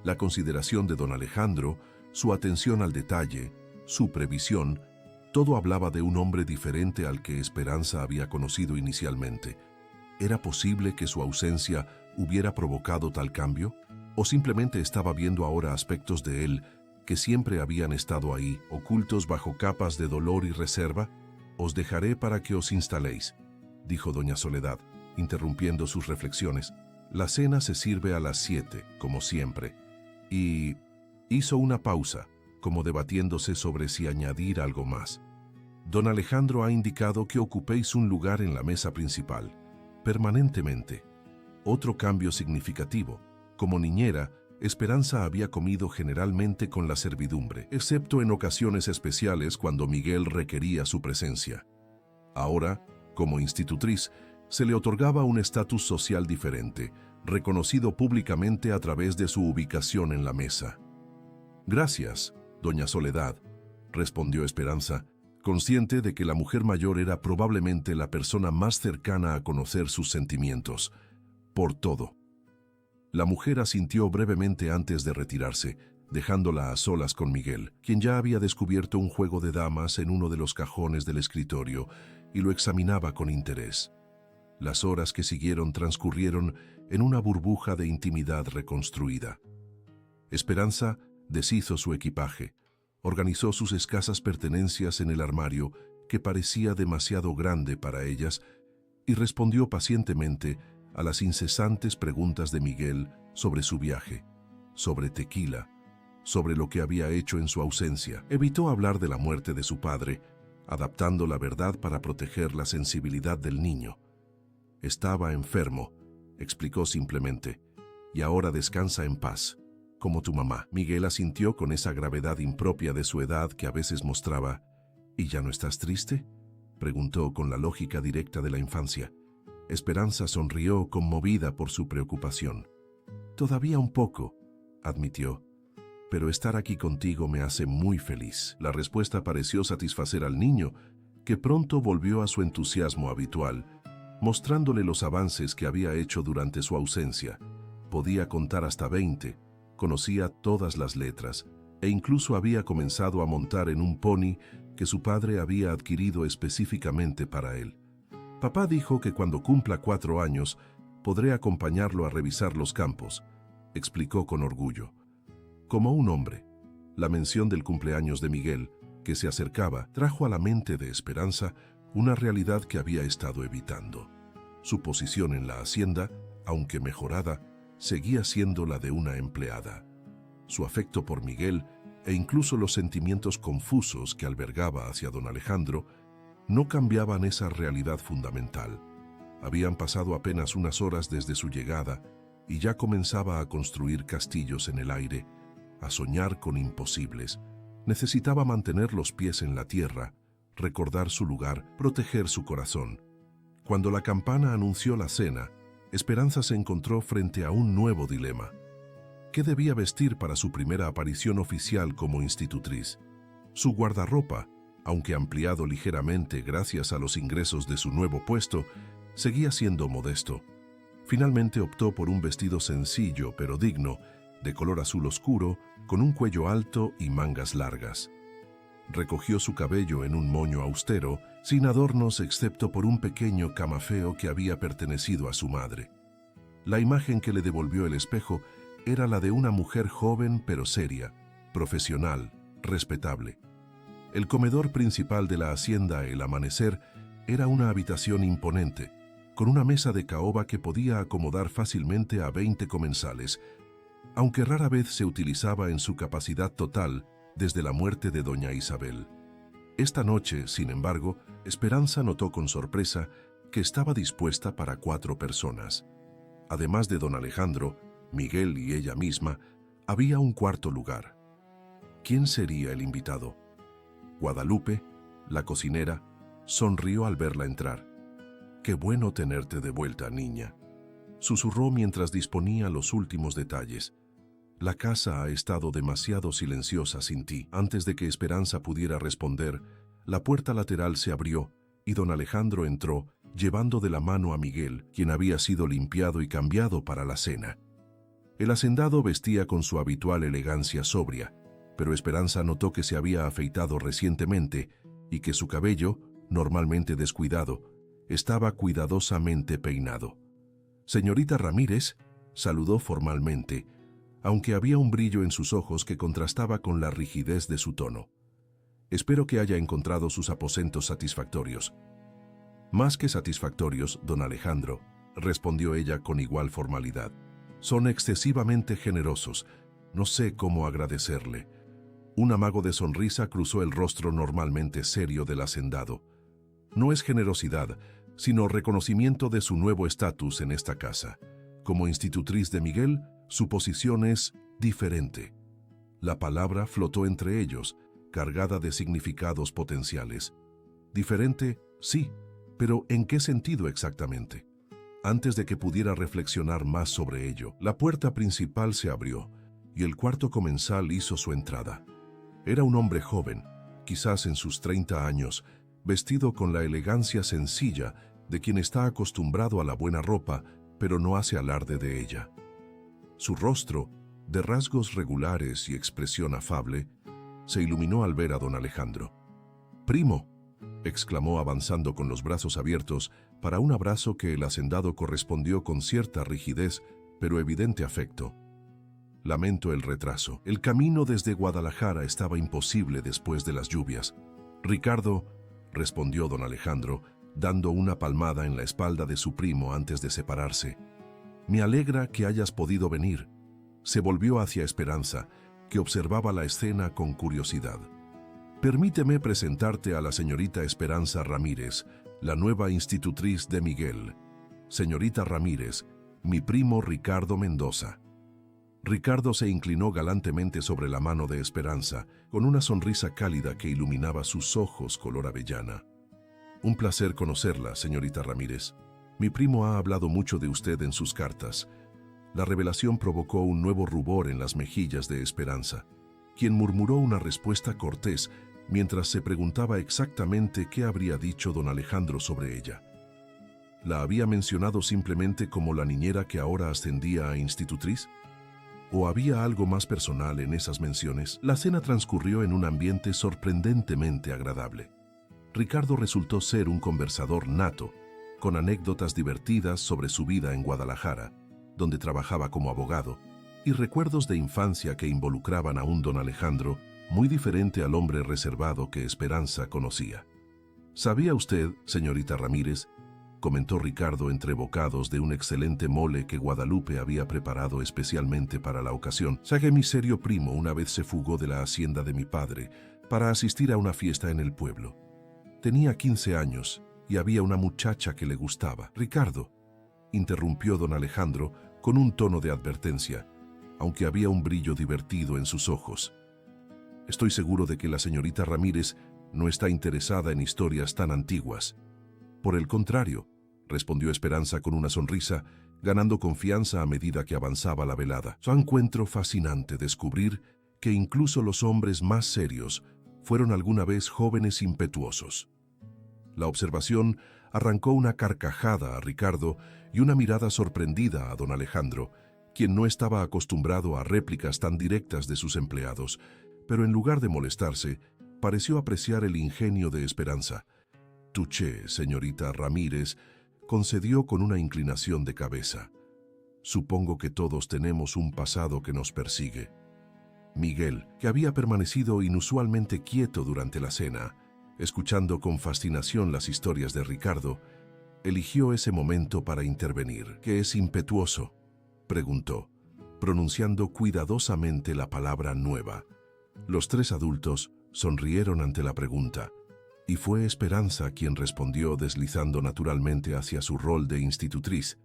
La consideración de don Alejandro, su atención al detalle, su previsión, todo hablaba de un hombre diferente al que Esperanza había conocido inicialmente. ¿Era posible que su ausencia hubiera provocado tal cambio? ¿O simplemente estaba viendo ahora aspectos de él que siempre habían estado ahí, ocultos bajo capas de dolor y reserva? «Os dejaré para que os instaléis», dijo doña Soledad, interrumpiendo sus reflexiones. «La cena se sirve a las 7, como siempre. Y Hizo una pausa, como debatiéndose sobre si añadir algo más. Don Alejandro ha indicado que ocupéis un lugar en la mesa principal, permanentemente. Otro cambio significativo. Como niñera, Esperanza había comido generalmente con la servidumbre, excepto en ocasiones especiales cuando Miguel requería su presencia. Ahora, como institutriz, se le otorgaba un estatus social diferente, reconocido públicamente a través de su ubicación en la mesa. «Gracias, doña Soledad», respondió Esperanza, consciente de que la mujer mayor era probablemente la persona más cercana a conocer sus sentimientos, por todo. La mujer asintió brevemente antes de retirarse, dejándola a solas con Miguel, quien ya había descubierto un juego de damas en uno de los cajones del escritorio y lo examinaba con interés. Las horas que siguieron transcurrieron en una burbuja de intimidad reconstruida. Esperanza deshizo su equipaje, organizó sus escasas pertenencias en el armario que parecía demasiado grande para ellas y respondió pacientemente a las incesantes preguntas de Miguel sobre su viaje, sobre Tequila, sobre lo que había hecho en su ausencia. Evitó hablar de la muerte de su padre, adaptando la verdad para proteger la sensibilidad del niño. Estaba enfermo, explicó simplemente, y ahora descansa en paz, como tu mamá. Miguel asintió con esa gravedad impropia de su edad que a veces mostraba. ¿Y ya no estás triste?, preguntó con la lógica directa de la infancia. Esperanza sonrió conmovida por su preocupación. «Todavía un poco», admitió, «pero estar aquí contigo me hace muy feliz». La respuesta pareció satisfacer al niño, que pronto volvió a su entusiasmo habitual, mostrándole los avances que había hecho durante su ausencia. Podía contar hasta 20, conocía todas las letras, e incluso había comenzado a montar en un pony que su padre había adquirido específicamente para él. Papá dijo que cuando cumpla 4 años podré acompañarlo a revisar los campos, explicó con orgullo. Como un hombre, la mención del cumpleaños de Miguel, que se acercaba, trajo a la mente de Esperanza una realidad que había estado evitando. Su posición en la hacienda, aunque mejorada, seguía siendo la de una empleada. Su afecto por Miguel e incluso los sentimientos confusos que albergaba hacia don Alejandro no cambiaban esa realidad fundamental. Habían pasado apenas unas horas desde su llegada y ya comenzaba a construir castillos en el aire, a soñar con imposibles. Necesitaba mantener los pies en la tierra, recordar su lugar, proteger su corazón. Cuando la campana anunció la cena, Esperanza se encontró frente a un nuevo dilema. ¿Qué debía vestir para su primera aparición oficial como institutriz? Su guardarropa, aunque ampliado ligeramente gracias a los ingresos de su nuevo puesto, seguía siendo modesto. Finalmente optó por un vestido sencillo pero digno, de color azul oscuro, con un cuello alto y mangas largas. Recogió su cabello en un moño austero, sin adornos excepto por un pequeño camafeo que había pertenecido a su madre. La imagen que le devolvió el espejo era la de una mujer joven pero seria, profesional, respetable. El comedor principal de la hacienda El Amanecer era una habitación imponente, con una mesa de caoba que podía acomodar fácilmente a 20 comensales, aunque rara vez se utilizaba en su capacidad total desde la muerte de doña Isabel. Esta noche, sin embargo, Esperanza notó con sorpresa que estaba dispuesta para 4 personas. Además de don Alejandro, Miguel y ella misma, había un cuarto lugar. ¿Quién sería el invitado? Guadalupe, la cocinera, sonrió al verla entrar. «Qué bueno tenerte de vuelta, niña», susurró mientras disponía los últimos detalles. «La casa ha estado demasiado silenciosa sin ti». Antes de que Esperanza pudiera responder, la puerta lateral se abrió y don Alejandro entró, llevando de la mano a Miguel, quien había sido limpiado y cambiado para la cena. El hacendado vestía con su habitual elegancia sobria, pero Esperanza notó que se había afeitado recientemente y que su cabello, normalmente descuidado, estaba cuidadosamente peinado. «Señorita Ramírez», saludó formalmente, aunque había un brillo en sus ojos que contrastaba con la rigidez de su tono. «Espero que haya encontrado sus aposentos satisfactorios». «Más que satisfactorios, don Alejandro», respondió ella con igual formalidad. «Son excesivamente generosos. No sé cómo agradecerle. Un amago de sonrisa cruzó el rostro normalmente serio del hacendado. No es generosidad, sino reconocimiento de su nuevo estatus en esta casa. Como institutriz de Miguel, su posición es diferente. La palabra flotó entre ellos, cargada de significados potenciales. Diferente, sí, pero ¿en qué sentido exactamente? Antes de que pudiera reflexionar más sobre ello, la puerta principal se abrió y el cuarto comensal hizo su entrada. Era un hombre joven, quizás en sus 30 años, vestido con la elegancia sencilla de quien está acostumbrado a la buena ropa, pero no hace alarde de ella. Su rostro, de rasgos regulares y expresión afable, se iluminó al ver a don Alejandro. «Primo», exclamó avanzando con los brazos abiertos para un abrazo que el hacendado correspondió con cierta rigidez, pero evidente afecto. «Lamento el retraso. El camino desde Guadalajara estaba imposible después de las lluvias». «Ricardo», respondió don Alejandro, dando una palmada en la espalda de su primo antes de separarse. «Me alegra que hayas podido venir». Se volvió hacia Esperanza, que observaba la escena con curiosidad. «Permíteme presentarte a la señorita Esperanza Ramírez, la nueva institutriz de Miguel. Señorita Ramírez, mi primo Ricardo Mendoza». Ricardo se inclinó galantemente sobre la mano de Esperanza, con una sonrisa cálida que iluminaba sus ojos color avellana. «Un placer conocerla, señorita Ramírez. Mi primo ha hablado mucho de usted en sus cartas». La revelación provocó un nuevo rubor en las mejillas de Esperanza, quien murmuró una respuesta cortés mientras se preguntaba exactamente qué habría dicho don Alejandro sobre ella. ¿La había mencionado simplemente como la niñera que ahora ascendía a institutriz? ¿O había algo más personal en esas menciones? La cena transcurrió en un ambiente sorprendentemente agradable. Ricardo resultó ser un conversador nato, con anécdotas divertidas sobre su vida en Guadalajara, donde trabajaba como abogado, y recuerdos de infancia que involucraban a un don Alejandro muy diferente al hombre reservado que Esperanza conocía. «¿Sabía usted, señorita Ramírez?», comentó Ricardo entre bocados de un excelente mole que Guadalupe había preparado especialmente para la ocasión. «Sé que mi serio primo una vez se fugó de la hacienda de mi padre para asistir a una fiesta en el pueblo. Tenía 15 años y había una muchacha que le gustaba». «Ricardo», interrumpió don Alejandro con un tono de advertencia, aunque había un brillo divertido en sus ojos. «Estoy seguro de que la señorita Ramírez no está interesada en historias tan antiguas». «Por el contrario», respondió Esperanza con una sonrisa, ganando confianza a medida que avanzaba la velada. «Yo encuentro fascinante descubrir que incluso los hombres más serios fueron alguna vez jóvenes impetuosos». La observación arrancó una carcajada a Ricardo y una mirada sorprendida a don Alejandro, quien no estaba acostumbrado a réplicas tan directas de sus empleados, pero en lugar de molestarse, pareció apreciar el ingenio de Esperanza. «Touché, señorita Ramírez», concedió con una inclinación de cabeza. «Supongo que todos tenemos un pasado que nos persigue». Miguel, que había permanecido inusualmente quieto durante la cena, escuchando con fascinación las historias de Ricardo, eligió ese momento para intervenir. «¿Qué es impetuoso?», preguntó, pronunciando cuidadosamente la palabra nueva. Los tres adultos sonrieron ante la pregunta, y fue Esperanza quien respondió deslizando naturalmente hacia su rol de institutriz.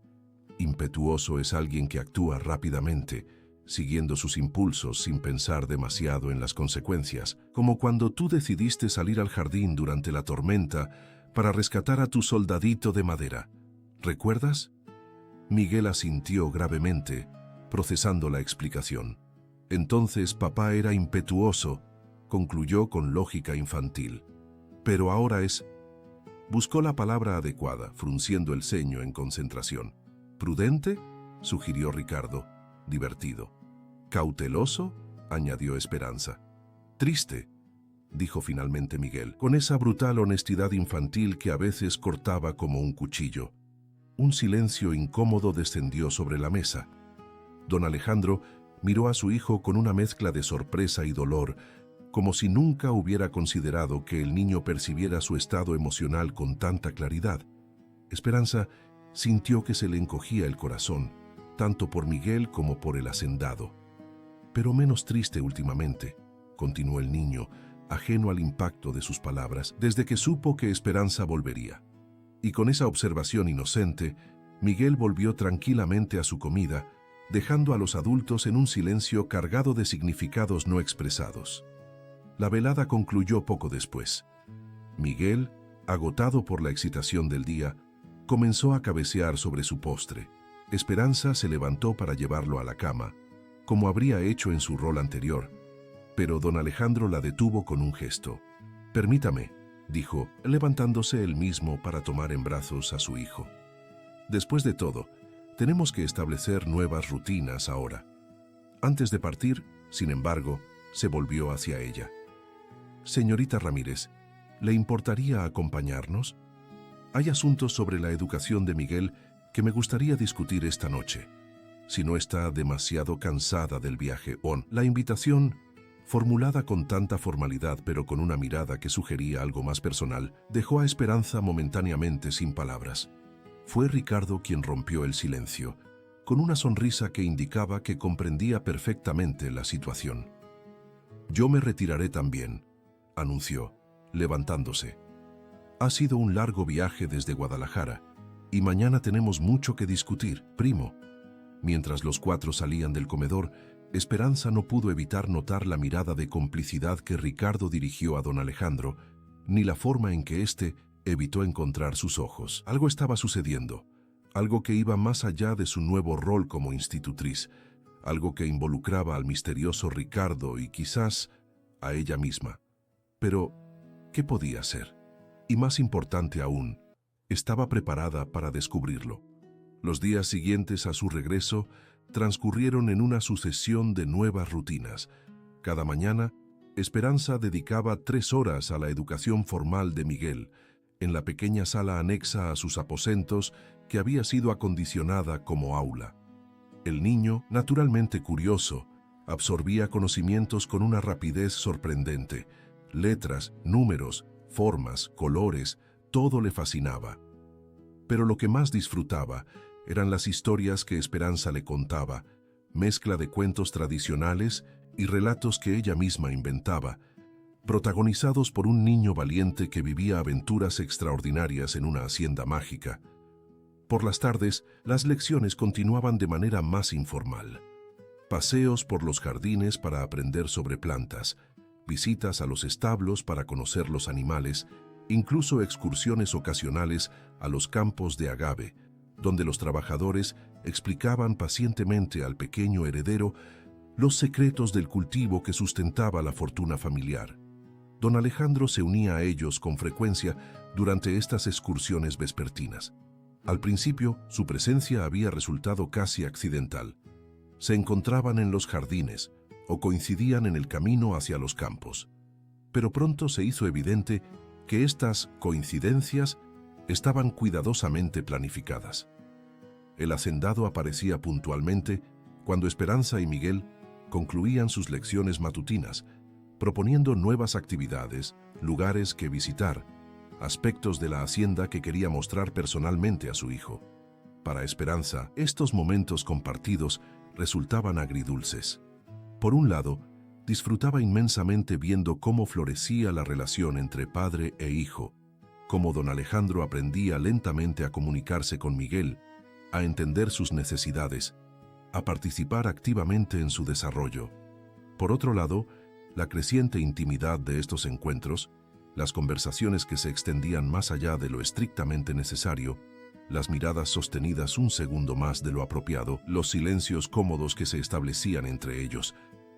«Impetuoso es alguien que actúa rápidamente, siguiendo sus impulsos sin pensar demasiado en las consecuencias, como cuando tú decidiste salir al jardín durante la tormenta para rescatar a tu soldadito de madera. ¿Recuerdas?». Miguel asintió gravemente, procesando la explicación. «Entonces papá era impetuoso», concluyó con lógica infantil. «Pero ahora es...». Buscó la palabra adecuada, frunciendo el ceño en concentración. «¿Prudente?», sugirió Ricardo, divertido. «¿Cauteloso?», añadió Esperanza. «Triste», dijo finalmente Miguel, con esa brutal honestidad infantil que a veces cortaba como un cuchillo. Un silencio incómodo descendió sobre la mesa. Don Alejandro miró a su hijo con una mezcla de sorpresa y dolor, como si nunca hubiera considerado que el niño percibiera su estado emocional con tanta claridad. Esperanza sintió que se le encogía el corazón, tanto por Miguel como por el hacendado. pero menos triste últimamente, continuó el niño, ajeno al impacto de sus palabras, desde que supo que Esperanza volvería. Y con esa observación inocente, Miguel volvió tranquilamente a su comida, dejando a los adultos en un silencio cargado de significados no expresados. La velada concluyó poco después. Miguel, agotado por la excitación del día, comenzó a cabecear sobre su postre. Esperanza se levantó para llevarlo a la cama, como habría hecho en su rol anterior, pero don Alejandro la detuvo con un gesto. «Permítame», dijo, levantándose él mismo para tomar en brazos a su hijo. «Después de todo, tenemos que establecer nuevas rutinas ahora». Antes de partir, sin embargo, se volvió hacia ella. «Señorita Ramírez, ¿le importaría acompañarnos? Hay asuntos sobre la educación de Miguel que me gustaría discutir esta noche. Si no está demasiado cansada del viaje on». La invitación, formulada con tanta formalidad pero con una mirada que sugería algo más personal, dejó a Esperanza momentáneamente sin palabras. Fue Ricardo quien rompió el silencio, con una sonrisa que indicaba que comprendía perfectamente la situación. «Yo me retiraré también», anunció, levantándose. «Ha sido un largo viaje desde Guadalajara, y mañana tenemos mucho que discutir, primo». Mientras los cuatro salían del comedor, Esperanza no pudo evitar notar la mirada de complicidad que Ricardo dirigió a don Alejandro, ni la forma en que éste evitó encontrar sus ojos. Algo estaba sucediendo, algo que iba más allá de su nuevo rol como institutriz, algo que involucraba al misterioso Ricardo y quizás a ella misma. Pero, ¿qué podía ser? Y más importante aún, estaba preparada para descubrirlo. Los días siguientes a su regreso transcurrieron en una sucesión de nuevas rutinas. Cada mañana, Esperanza dedicaba 3 horas a la educación formal de Miguel, en la pequeña sala anexa a sus aposentos que había sido acondicionada como aula. El niño, naturalmente curioso, absorbía conocimientos con una rapidez sorprendente. Letras, números, formas, colores, todo le fascinaba. Pero lo que más disfrutaba eran las historias que Esperanza le contaba, mezcla de cuentos tradicionales y relatos que ella misma inventaba, protagonizados por un niño valiente que vivía aventuras extraordinarias en una hacienda mágica. Por las tardes, las lecciones continuaban de manera más informal. Paseos por los jardines para aprender sobre plantas, visitas a los establos para conocer los animales, incluso excursiones ocasionales a los campos de agave, donde los trabajadores explicaban pacientemente al pequeño heredero los secretos del cultivo que sustentaba la fortuna familiar. Don Alejandro se unía a ellos con frecuencia durante estas excursiones vespertinas. Al principio, su presencia había resultado casi accidental. Se encontraban en los jardines o coincidían en el camino hacia los campos. Pero pronto se hizo evidente que estas coincidencias estaban cuidadosamente planificadas. El hacendado aparecía puntualmente cuando Esperanza y Miguel concluían sus lecciones matutinas, proponiendo nuevas actividades, lugares que visitar, aspectos de la hacienda que quería mostrar personalmente a su hijo. Para Esperanza, estos momentos compartidos resultaban agridulces. Por un lado, disfrutaba inmensamente viendo cómo florecía la relación entre padre e hijo, cómo don Alejandro aprendía lentamente a comunicarse con Miguel, a entender sus necesidades, a participar activamente en su desarrollo. Por otro lado, la creciente intimidad de estos encuentros, las conversaciones que se extendían más allá de lo estrictamente necesario, las miradas sostenidas un segundo más de lo apropiado, los silencios cómodos que se establecían entre ellos,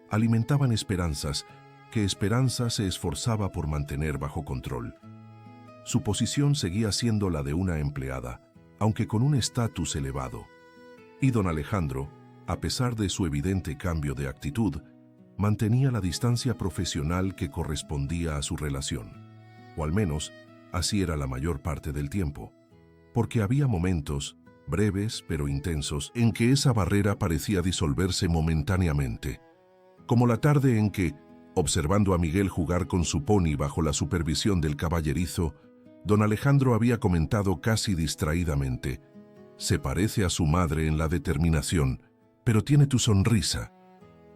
alimentaban esperanzas que Esperanza se esforzaba por mantener bajo control. Su posición seguía siendo la de una empleada, aunque con un estatus elevado. Y don Alejandro, a pesar de su evidente cambio de actitud, mantenía la distancia profesional que correspondía a su relación. O al menos, así era la mayor parte del tiempo. Porque había momentos, breves pero intensos, en que esa barrera parecía disolverse momentáneamente. Como la tarde en que, observando a Miguel jugar con su pony bajo la supervisión del caballerizo, don Alejandro había comentado casi distraídamente: «Se parece a su madre en la determinación, pero tiene tu sonrisa».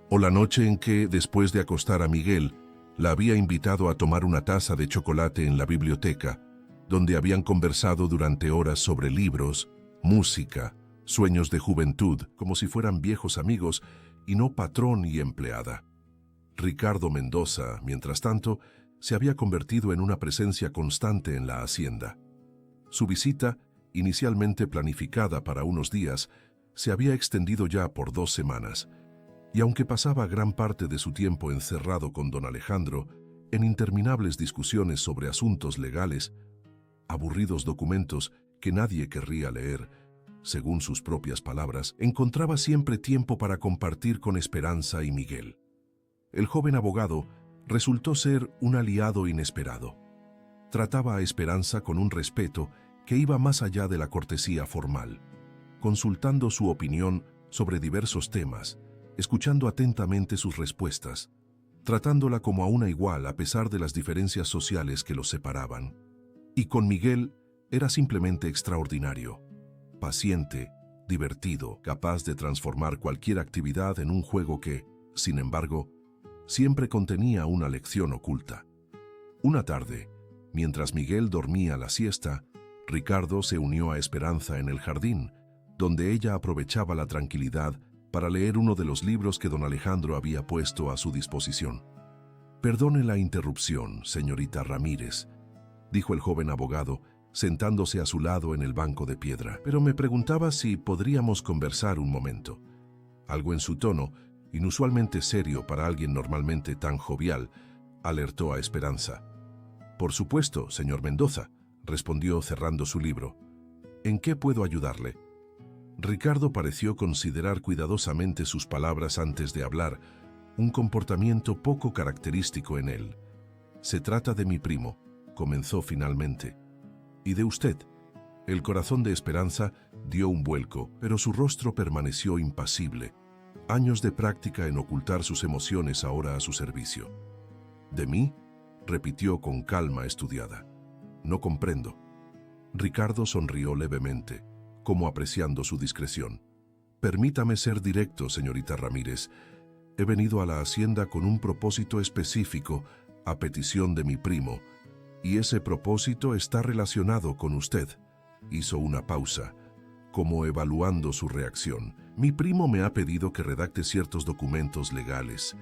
o la noche en que, después de acostar a Miguel, la había invitado a tomar una taza de chocolate en la biblioteca, donde habían conversado durante horas sobre libros, música, sueños de juventud, como si fueran viejos amigos y no patrón y empleada. Ricardo Mendoza, mientras tanto, se había convertido en una presencia constante en la hacienda. Su visita, inicialmente planificada para unos días, se había extendido ya por 2 semanas, y aunque pasaba gran parte de su tiempo encerrado con don Alejandro en interminables discusiones sobre asuntos legales, aburridos documentos que nadie querría leer, según sus propias palabras, encontraba siempre tiempo para compartir con Esperanza y Miguel. El joven abogado resultó ser un aliado inesperado. Trataba a Esperanza con un respeto que iba más allá de la cortesía formal, consultando su opinión sobre diversos temas, escuchando atentamente sus respuestas, tratándola como a una igual a pesar de las diferencias sociales que los separaban. Y con Miguel era simplemente extraordinario, paciente, divertido, capaz de transformar cualquier actividad en un juego que, sin embargo, siempre contenía una lección oculta. Una tarde, mientras Miguel dormía la siesta, Ricardo se unió a Esperanza en el jardín, donde ella aprovechaba la tranquilidad para leer uno de los libros que don Alejandro había puesto a su disposición. «Perdone la interrupción, señorita Ramírez», dijo el joven abogado, sentándose a su lado en el banco de piedra, «pero me preguntaba si podríamos conversar un momento». Algo en su tono, inusualmente serio para alguien normalmente tan jovial, alertó a Esperanza. «Por supuesto, señor Mendoza», respondió cerrando su libro. «¿En qué puedo ayudarle?» Ricardo pareció considerar cuidadosamente sus palabras antes de hablar, un comportamiento poco característico en él. «Se trata de mi primo», comenzó finalmente. «Y de usted». El corazón de Esperanza dio un vuelco, pero su rostro permaneció impasible. Años de práctica en ocultar sus emociones ahora a su servicio. «¿De mí?», repitió con calma estudiada. «No comprendo». Ricardo sonrió levemente, como apreciando su discreción. «Permítame ser directo, señorita Ramírez. He venido a la hacienda con un propósito específico, a petición de mi primo, y ese propósito está relacionado con usted». Hizo una pausa, como evaluando su reacción. «Mi primo me ha pedido que redacte ciertos documentos legales,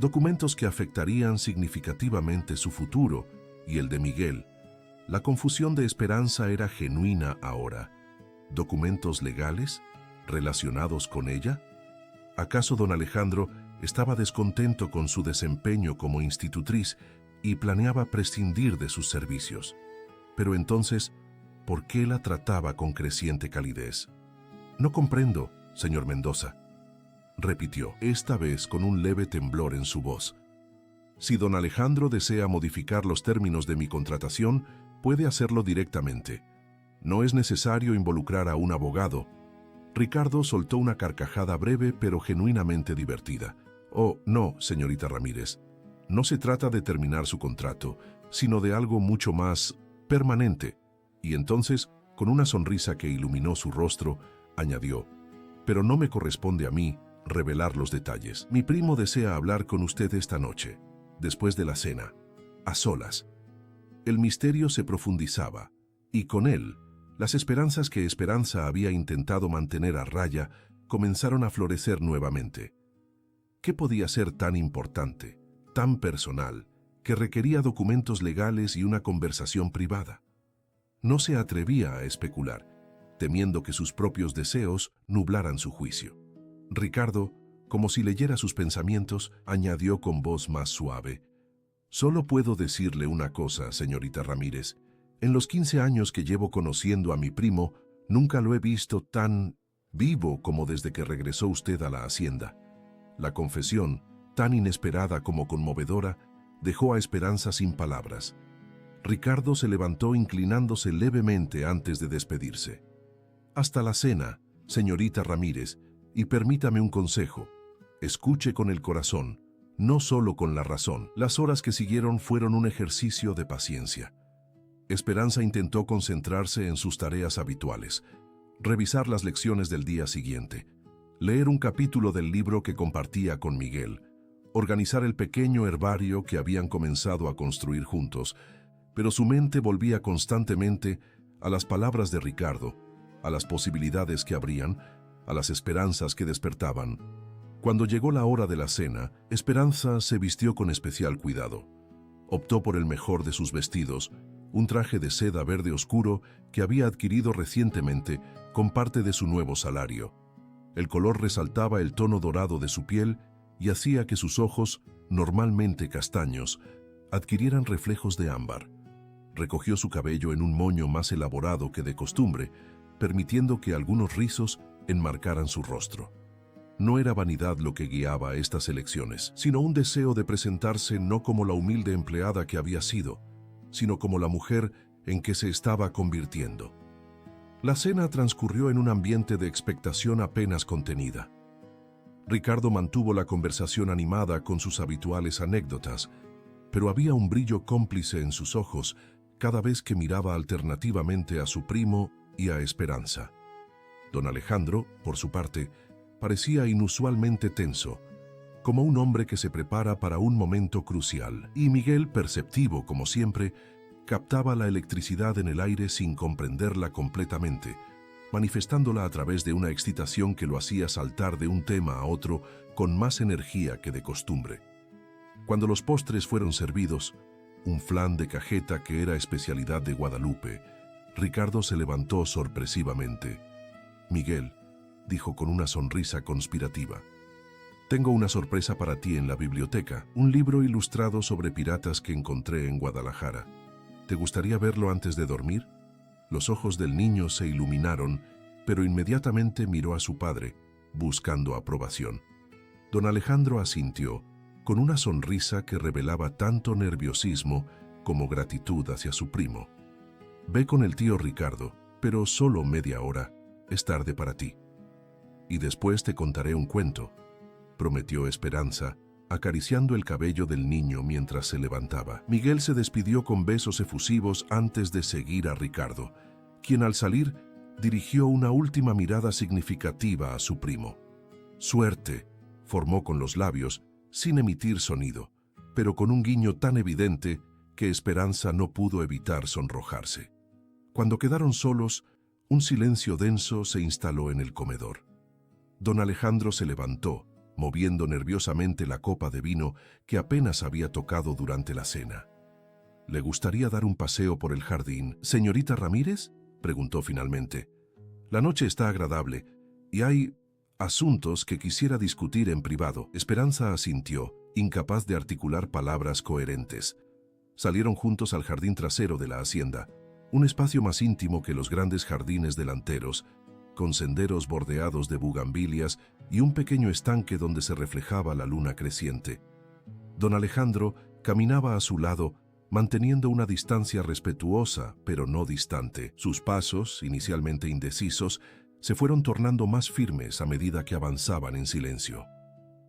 documentos que afectarían significativamente su futuro y el de Miguel». La confusión de Esperanza era genuina ahora. ¿Documentos legales relacionados con ella? ¿Acaso don Alejandro estaba descontento con su desempeño como institutriz y planeaba prescindir de sus servicios? Pero entonces, ¿por qué la trataba con creciente calidez? «No comprendo, señor Mendoza», repitió, esta vez con un leve temblor en su voz. «Si don Alejandro desea modificar los términos de mi contratación, puede hacerlo directamente. No es necesario involucrar a un abogado». Ricardo soltó una carcajada breve pero genuinamente divertida. «Oh, no, señorita Ramírez. No se trata de terminar su contrato, sino de algo mucho más permanente». Y entonces, con una sonrisa que iluminó su rostro, añadió, «Pero no me corresponde a mí revelar los detalles. Mi primo desea hablar con usted esta noche, después de la cena, a solas». El misterio se profundizaba, y con él, las esperanzas que Esperanza había intentado mantener a raya comenzaron a florecer nuevamente. ¿Qué podía ser tan importante, tan personal, que requería documentos legales y una conversación privada? No se atrevía a especular, temiendo que sus propios deseos nublaran su juicio. Ricardo, como si leyera sus pensamientos, añadió con voz más suave, «Solo puedo decirle una cosa, señorita Ramírez. En los 15 años que llevo conociendo a mi primo, nunca lo he visto tan vivo como desde que regresó usted a la hacienda». La confesión, tan inesperada como conmovedora, dejó a Esperanza sin palabras. Ricardo se levantó inclinándose levemente antes de despedirse. «Hasta la cena, señorita Ramírez, y permítame un consejo. Escuche con el corazón, no solo con la razón». Las horas que siguieron fueron un ejercicio de paciencia. Esperanza intentó concentrarse en sus tareas habituales, revisar las lecciones del día siguiente, leer un capítulo del libro que compartía con Miguel, organizar el pequeño herbario que habían comenzado a construir juntos, pero su mente volvía constantemente a las palabras de Ricardo, a las posibilidades que abrían, a las esperanzas que despertaban. Cuando llegó la hora de la cena, Esperanza se vistió con especial cuidado. Optó por el mejor de sus vestidos, un traje de seda verde oscuro que había adquirido recientemente con parte de su nuevo salario. El color resaltaba el tono dorado de su piel y hacía que sus ojos, normalmente castaños, adquirieran reflejos de ámbar. Recogió su cabello en un moño más elaborado que de costumbre, permitiendo que algunos rizos enmarcaran su rostro. No era vanidad lo que guiaba estas elecciones, sino un deseo de presentarse no como la humilde empleada que había sido, sino como la mujer en que se estaba convirtiendo. La cena transcurrió en un ambiente de expectación apenas contenida. Ricardo mantuvo la conversación animada con sus habituales anécdotas, pero había un brillo cómplice en sus ojos cada vez que miraba alternativamente a su primo y a Esperanza. Don Alejandro, por su parte, parecía inusualmente tenso, como un hombre que se prepara para un momento crucial, y Miguel, perceptivo como siempre, captaba la electricidad en el aire sin comprenderla completamente, manifestándola a través de una excitación que lo hacía saltar de un tema a otro con más energía que de costumbre. Cuando los postres fueron servidos, un flan de cajeta que era especialidad de Guadalupe, Ricardo se levantó sorpresivamente. «Miguel», dijo con una sonrisa conspirativa, «tengo una sorpresa para ti en la biblioteca, un libro ilustrado sobre piratas que encontré en Guadalajara. ¿Te gustaría verlo antes de dormir?». Los ojos del niño se iluminaron, pero inmediatamente miró a su padre, buscando aprobación. Don Alejandro asintió, con una sonrisa que revelaba tanto nerviosismo como gratitud hacia su primo. «Ve con el tío Ricardo, pero solo media hora. Es tarde para ti. Y después te contaré un cuento», prometió Esperanza, acariciando el cabello del niño mientras se levantaba. Miguel se despidió con besos efusivos antes de seguir a Ricardo, quien al salir dirigió una última mirada significativa a su primo. «Suerte», formó con los labios, sin emitir sonido, pero con un guiño tan evidente que Esperanza no pudo evitar sonrojarse. Cuando quedaron solos, un silencio denso se instaló en el comedor. Don Alejandro se levantó, moviendo nerviosamente la copa de vino que apenas había tocado durante la cena. «¿Le gustaría dar un paseo por el jardín, señorita Ramírez?», preguntó finalmente. «La noche está agradable y hay asuntos que quisiera discutir en privado». Esperanza asintió, incapaz de articular palabras coherentes. Salieron juntos al jardín trasero de la hacienda, un espacio más íntimo que los grandes jardines delanteros, con senderos bordeados de bugambilias y un pequeño estanque donde se reflejaba la luna creciente. Don Alejandro caminaba a su lado, manteniendo una distancia respetuosa, pero no distante. Sus pasos, inicialmente indecisos, se fueron tornando más firmes a medida que avanzaban en silencio.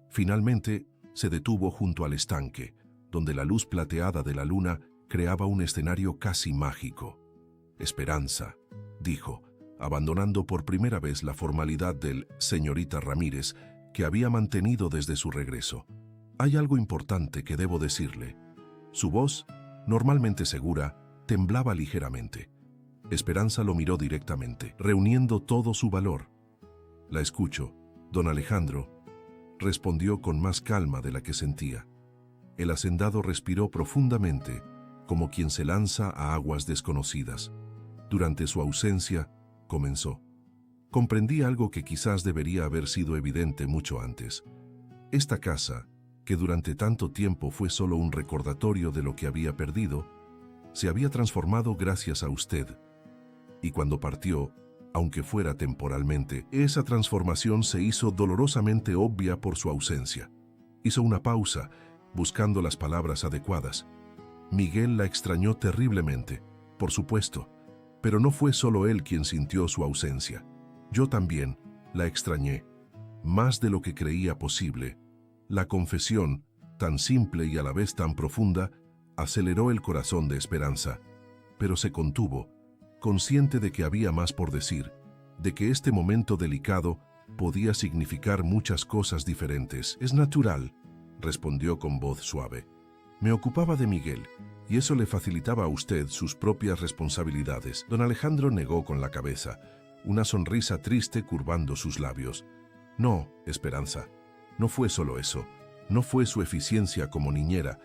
Finalmente, se detuvo junto al estanque, donde la luz plateada de la luna creaba un escenario casi mágico. «Esperanza», dijo, abandonando por primera vez la formalidad del «señorita Ramírez» que había mantenido desde su regreso. «Hay algo importante que debo decirle». Su voz, normalmente segura, temblaba ligeramente. Esperanza lo miró directamente, reuniendo todo su valor. «La escucho, don Alejandro», respondió con más calma de la que sentía. El hacendado respiró profundamente, como quien se lanza a aguas desconocidas. Durante su ausencia, comenzó. «Comprendí algo que quizás debería haber sido evidente mucho antes. Esta casa, que durante tanto tiempo fue solo un recordatorio de lo que había perdido, se había transformado gracias a usted. Y cuando partió, aunque fuera temporalmente, esa transformación se hizo dolorosamente obvia por su ausencia». Hizo una pausa, buscando las palabras adecuadas. Miguel la extrañó terriblemente, por supuesto, pero no fue solo él quien sintió su ausencia. Yo también la extrañé, más de lo que creía posible. La confesión, tan simple y a la vez tan profunda, aceleró el corazón de Esperanza, pero se contuvo, consciente de que había más por decir, de que este momento delicado podía significar muchas cosas diferentes. «Es natural», respondió con voz suave. «Me ocupaba de Miguel, y eso le facilitaba a usted sus propias responsabilidades». Don Alejandro negó con la cabeza, una sonrisa triste curvando sus labios. «No, Esperanza, no fue solo eso. No fue su eficiencia como niñera,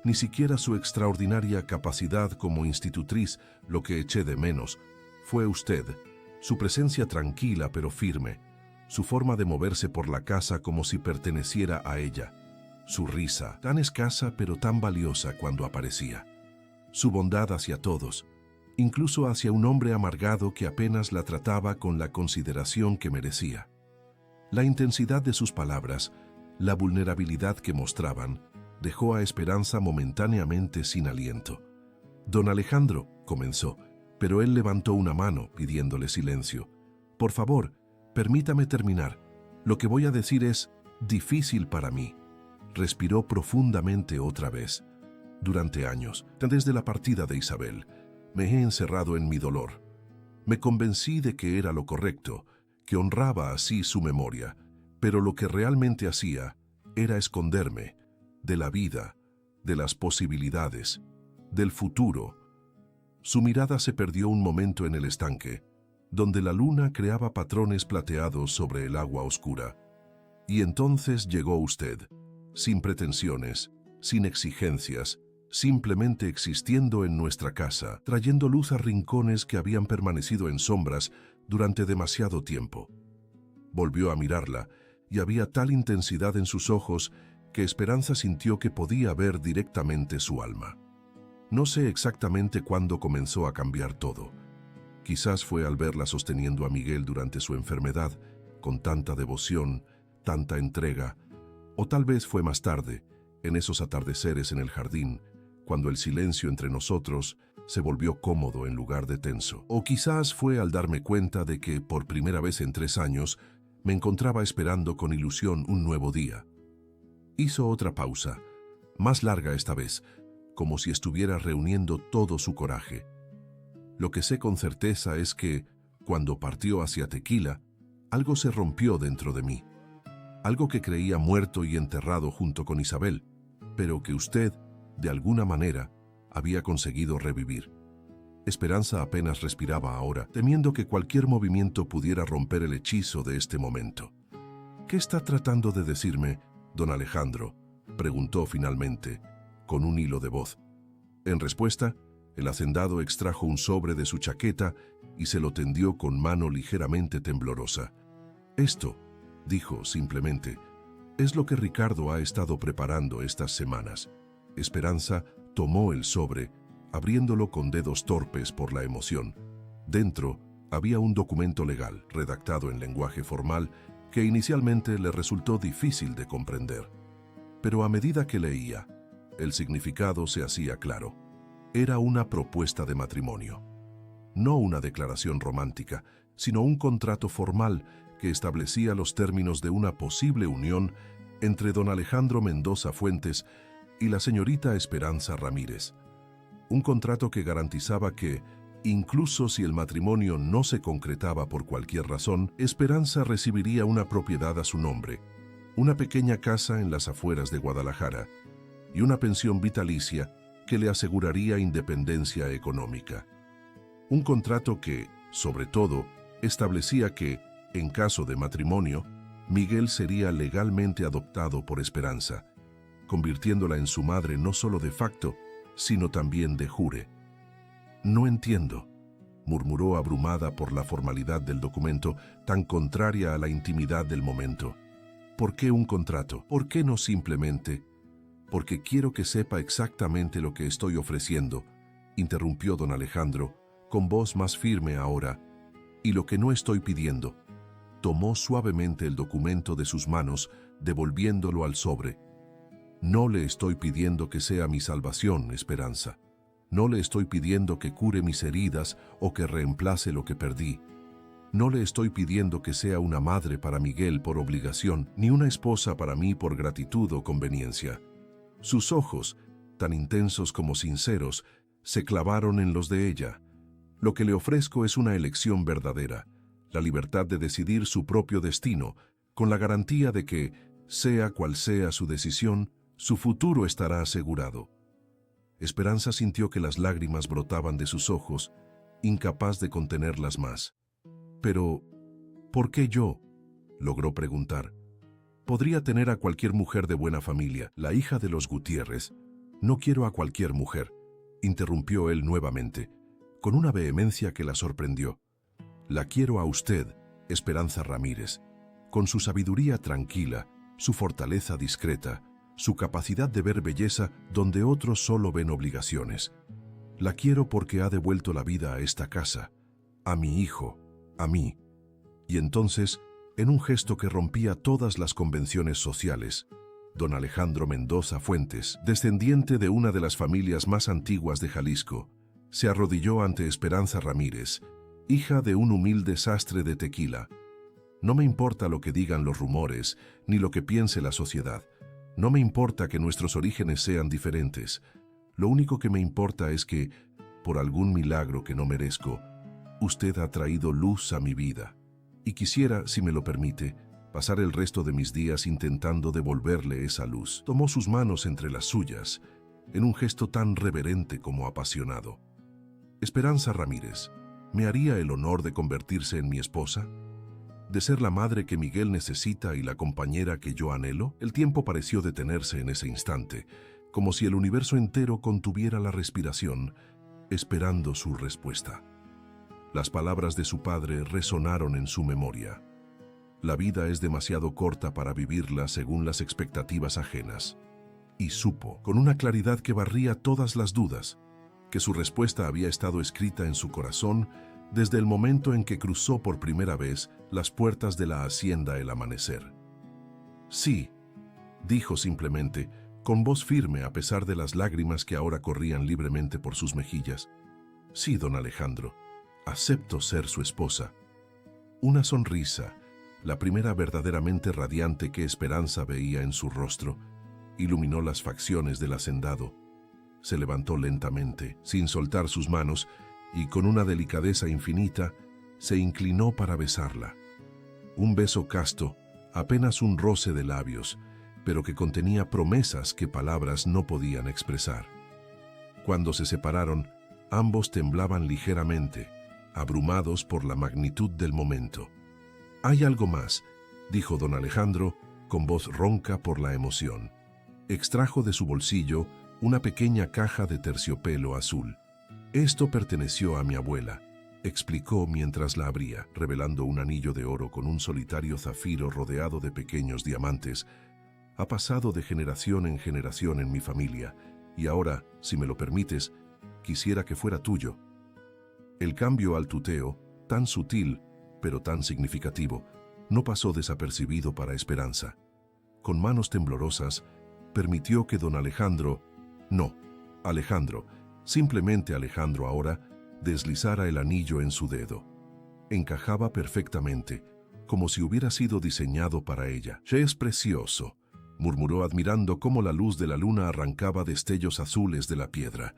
ni siquiera su extraordinaria capacidad como institutriz lo que eché de menos. Fue usted, su presencia tranquila pero firme, su forma de moverse por la casa como si perteneciera a ella, su risa, tan escasa pero tan valiosa cuando aparecía, su bondad hacia todos, incluso hacia un hombre amargado que apenas la trataba con la consideración que merecía. La intensidad de sus palabras, la vulnerabilidad que mostraban, dejó a Esperanza momentáneamente sin aliento. «Don Alejandro», comenzó, pero él levantó una mano pidiéndole silencio. «Por favor, permítame terminar. Lo que voy a decir es difícil para mí». Respiró profundamente otra vez. «Durante años, desde la partida de Isabel, me he encerrado en mi dolor. Me convencí de que era lo correcto, que honraba así su memoria, pero lo que realmente hacía era esconderme de la vida, de las posibilidades, del futuro». Su mirada se perdió un momento en el estanque, donde la luna creaba patrones plateados sobre el agua oscura. Y entonces llegó usted, sin pretensiones, sin exigencias, simplemente existiendo en nuestra casa, trayendo luz a rincones que habían permanecido en sombras durante demasiado tiempo. Volvió a mirarla, y había tal intensidad en sus ojos que Esperanza sintió que podía ver directamente su alma. No sé exactamente cuándo comenzó a cambiar todo. Quizás fue al verla sosteniendo a Miguel durante su enfermedad, con tanta devoción, tanta entrega, o tal vez fue más tarde, en esos atardeceres en el jardín, cuando el silencio entre nosotros se volvió cómodo en lugar de tenso. O quizás fue al darme cuenta de que, por primera vez en 3 años, me encontraba esperando con ilusión un nuevo día. Hizo otra pausa, más larga esta vez, como si estuviera reuniendo todo su coraje. Lo que sé con certeza es que, cuando partió hacia Tequila, algo se rompió dentro de mí. Algo que creía muerto y enterrado junto con Isabel, pero que usted, de alguna manera, había conseguido revivir. Esperanza apenas respiraba ahora, temiendo que cualquier movimiento pudiera romper el hechizo de este momento. «¿Qué está tratando de decirme, don Alejandro?», preguntó finalmente, con un hilo de voz. En respuesta, el hacendado extrajo un sobre de su chaqueta y se lo tendió con mano ligeramente temblorosa. «Esto», dijo simplemente, «es lo que Ricardo ha estado preparando estas semanas». Esperanza tomó el sobre, abriéndolo con dedos torpes por la emoción. Dentro había un documento legal, redactado en lenguaje formal, que inicialmente le resultó difícil de comprender. Pero a medida que leía, el significado se hacía claro. Era una propuesta de matrimonio. No una declaración romántica, sino un contrato formal que establecía los términos de una posible unión entre don Alejandro Mendoza Fuentes y la señorita Esperanza Ramírez. Un contrato que garantizaba que, incluso si el matrimonio no se concretaba por cualquier razón, Esperanza recibiría una propiedad a su nombre, una pequeña casa en las afueras de Guadalajara y una pensión vitalicia que le aseguraría independencia económica. Un contrato que, sobre todo, establecía que, en caso de matrimonio, Miguel sería legalmente adoptado por Esperanza, convirtiéndola en su madre no solo de facto, sino también de jure. «No entiendo», murmuró abrumada por la formalidad del documento, tan contraria a la intimidad del momento. «¿Por qué un contrato? ¿Por qué no simplemente...?» «Porque quiero que sepa exactamente lo que estoy ofreciendo», interrumpió don Alejandro, con voz más firme ahora, «y lo que no estoy pidiendo». Tomó suavemente el documento de sus manos, devolviéndolo al sobre. «No le estoy pidiendo que sea mi salvación, Esperanza. No le estoy pidiendo que cure mis heridas o que reemplace lo que perdí. No le estoy pidiendo que sea una madre para Miguel por obligación, ni una esposa para mí por gratitud o conveniencia». Sus ojos, tan intensos como sinceros, se clavaron en los de ella. «Lo que le ofrezco es una elección verdadera, la libertad de decidir su propio destino, con la garantía de que, sea cual sea su decisión, su futuro estará asegurado. Esperanza sintió que las lágrimas brotaban de sus ojos, incapaz de contenerlas más. Pero, ¿por qué yo?, logró preguntar. Podría tener a cualquier mujer de buena familia, la hija de los Gutiérrez. No quiero a cualquier mujer, interrumpió él nuevamente, con una vehemencia que la sorprendió. La quiero a usted, Esperanza Ramírez, con su sabiduría tranquila, su fortaleza discreta, su capacidad de ver belleza donde otros solo ven obligaciones. La quiero porque ha devuelto la vida a esta casa, a mi hijo, a mí. Y entonces, en un gesto que rompía todas las convenciones sociales, don Alejandro Mendoza Fuentes, descendiente de una de las familias más antiguas de Jalisco, se arrodilló ante Esperanza Ramírez, hija de un humilde sastre de Tequila. No me importa lo que digan los rumores, ni lo que piense la sociedad. No me importa que nuestros orígenes sean diferentes. Lo único que me importa es que, por algún milagro que no merezco, usted ha traído luz a mi vida. Y quisiera, si me lo permite, pasar el resto de mis días intentando devolverle esa luz. Tomó sus manos entre las suyas, en un gesto tan reverente como apasionado. Esperanza Ramírez, ¿me haría el honor de convertirse en mi esposa? ¿De ser la madre que Miguel necesita y la compañera que yo anhelo? El tiempo pareció detenerse en ese instante, como si el universo entero contuviera la respiración, esperando su respuesta. Las palabras de su padre resonaron en su memoria. La vida es demasiado corta para vivirla según las expectativas ajenas. Y supo, con una claridad que barría todas las dudas, que su respuesta había estado escrita en su corazón desde el momento en que cruzó por primera vez las puertas de la hacienda El Amanecer. Sí, dijo simplemente, con voz firme a pesar de las lágrimas que ahora corrían libremente por sus mejillas. Sí, don Alejandro, acepto ser su esposa. Una sonrisa, la primera verdaderamente radiante que Esperanza veía en su rostro, iluminó las facciones del hacendado. Se levantó lentamente, sin soltar sus manos, y con una delicadeza infinita, se inclinó para besarla. Un beso casto, apenas un roce de labios, pero que contenía promesas que palabras no podían expresar. Cuando se separaron, ambos temblaban ligeramente, abrumados por la magnitud del momento. «Hay algo más», dijo don Alejandro, con voz ronca por la emoción. Extrajo de su bolsillo una pequeña caja de terciopelo azul. «Esto perteneció a mi abuela», explicó mientras la abría, revelando un anillo de oro con un solitario zafiro rodeado de pequeños diamantes. «Ha pasado de generación en generación en mi familia, y ahora, si me lo permites, quisiera que fuera tuyo». El cambio al tuteo, tan sutil, pero tan significativo, no pasó desapercibido para Esperanza. Con manos temblorosas, permitió que don Alejandro, simplemente Alejandro ahora, deslizara el anillo en su dedo. Encajaba perfectamente, como si hubiera sido diseñado para ella. «Es precioso», murmuró admirando cómo la luz de la luna arrancaba destellos azules de la piedra.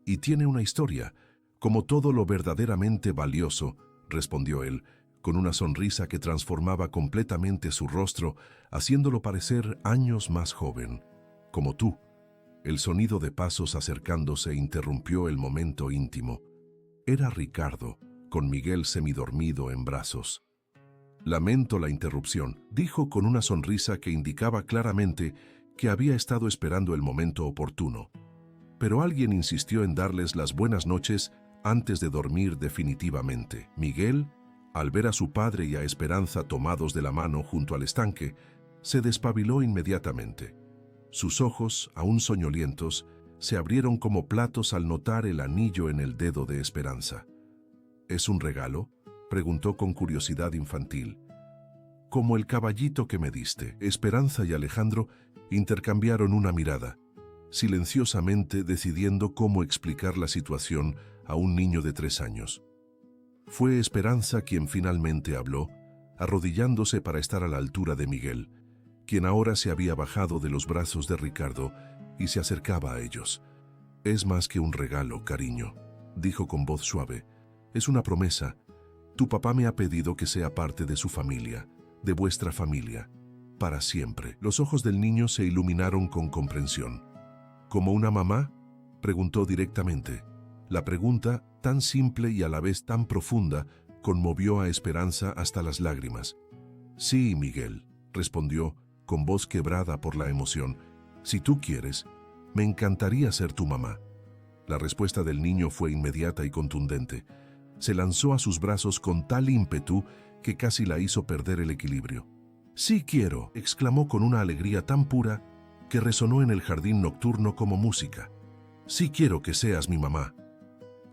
«Y tiene una historia, como todo lo verdaderamente valioso», respondió él, con una sonrisa que transformaba completamente su rostro, haciéndolo parecer años más joven. «Como tú». El sonido de pasos acercándose interrumpió el momento íntimo. Era Ricardo, con Miguel semidormido en brazos. «Lamento la interrupción», dijo con una sonrisa que indicaba claramente que había estado esperando el momento oportuno. Pero alguien insistió en darles las buenas noches antes de dormir definitivamente. Miguel, al ver a su padre y a Esperanza tomados de la mano junto al estanque, se despabiló inmediatamente. Sus ojos, aún soñolientos, se abrieron como platos al notar el anillo en el dedo de Esperanza. «¿Es un regalo?», preguntó con curiosidad infantil. «Como el caballito que me diste». Esperanza y Alejandro intercambiaron una mirada, silenciosamente decidiendo cómo explicar la situación a un niño de 3 años. Fue Esperanza quien finalmente habló, arrodillándose para estar a la altura de Miguel, quien ahora se había bajado de los brazos de Ricardo y se acercaba a ellos. «Es más que un regalo, cariño», dijo con voz suave. «Es una promesa. Tu papá me ha pedido que sea parte de su familia, de vuestra familia, para siempre. Los ojos del niño se iluminaron con comprensión. ¿Como una mamá?, preguntó directamente. La pregunta, tan simple y a la vez tan profunda, conmovió a Esperanza hasta las lágrimas. Sí, Miguel, respondió, con voz quebrada por la emoción. Si tú quieres, me encantaría ser tu mamá. La respuesta del niño fue inmediata y contundente. Se lanzó a sus brazos con tal ímpetu que casi la hizo perder el equilibrio. Sí quiero, exclamó con una alegría tan pura que resonó en el jardín nocturno como música. Sí quiero que seas mi mamá.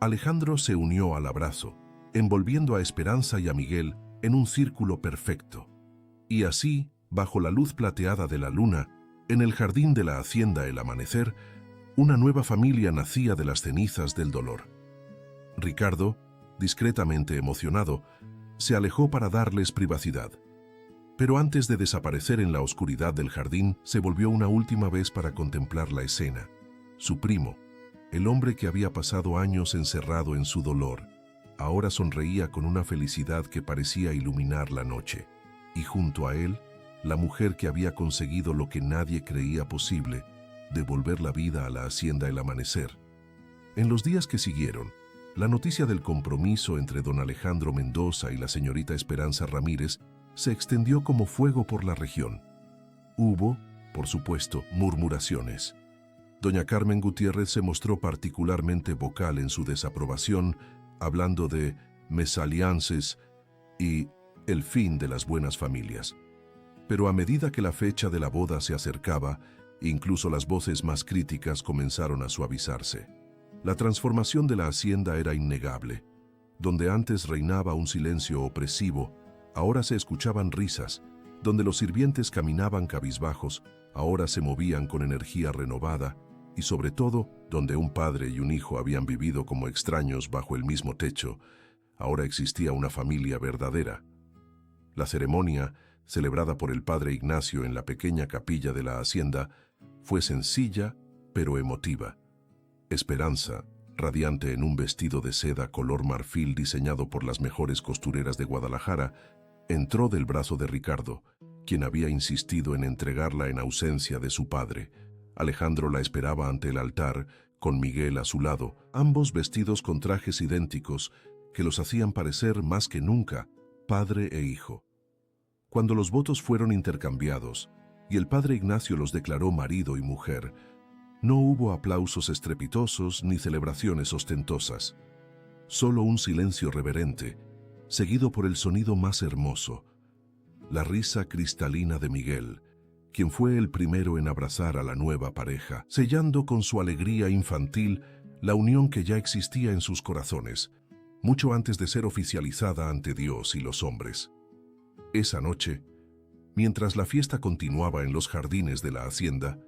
Alejandro se unió al abrazo, envolviendo a Esperanza y a Miguel en un círculo perfecto. Y así, bajo la luz plateada de la luna, en el jardín de la hacienda El Amanecer, una nueva familia nacía de las cenizas del dolor. Ricardo, discretamente emocionado, se alejó para darles privacidad. Pero antes de desaparecer en la oscuridad del jardín, se volvió una última vez para contemplar la escena. Su primo, el hombre que había pasado años encerrado en su dolor, ahora sonreía con una felicidad que parecía iluminar la noche. Y junto a él, la mujer que había conseguido lo que nadie creía posible, devolver la vida a la hacienda El Amanecer. En los días que siguieron, la noticia del compromiso entre don Alejandro Mendoza y la señorita Esperanza Ramírez se extendió como fuego por la región. Hubo, por supuesto, murmuraciones. Doña Carmen Gutiérrez se mostró particularmente vocal en su desaprobación, hablando de mesalliances y el fin de las buenas familias. Pero a medida que la fecha de la boda se acercaba, incluso las voces más críticas comenzaron a suavizarse. La transformación de la hacienda era innegable. Donde antes reinaba un silencio opresivo, ahora se escuchaban risas. Donde los sirvientes caminaban cabizbajos, ahora se movían con energía renovada. Y sobre todo, donde un padre y un hijo habían vivido como extraños bajo el mismo techo, ahora existía una familia verdadera. La ceremonia, celebrada por el padre Ignacio en la pequeña capilla de la hacienda, fue sencilla, pero emotiva. Esperanza, radiante en un vestido de seda color marfil diseñado por las mejores costureras de Guadalajara, entró del brazo de Ricardo, quien había insistido en entregarla en ausencia de su padre. Alejandro la esperaba ante el altar, con Miguel a su lado, ambos vestidos con trajes idénticos que los hacían parecer más que nunca padre e hijo. Cuando los votos fueron intercambiados y el padre Ignacio los declaró marido y mujer, no hubo aplausos estrepitosos ni celebraciones ostentosas. Solo un silencio reverente, seguido por el sonido más hermoso, la risa cristalina de Miguel, quien fue el primero en abrazar a la nueva pareja, sellando con su alegría infantil la unión que ya existía en sus corazones, mucho antes de ser oficializada ante Dios y los hombres. Esa noche, mientras la fiesta continuaba en los jardines de la hacienda,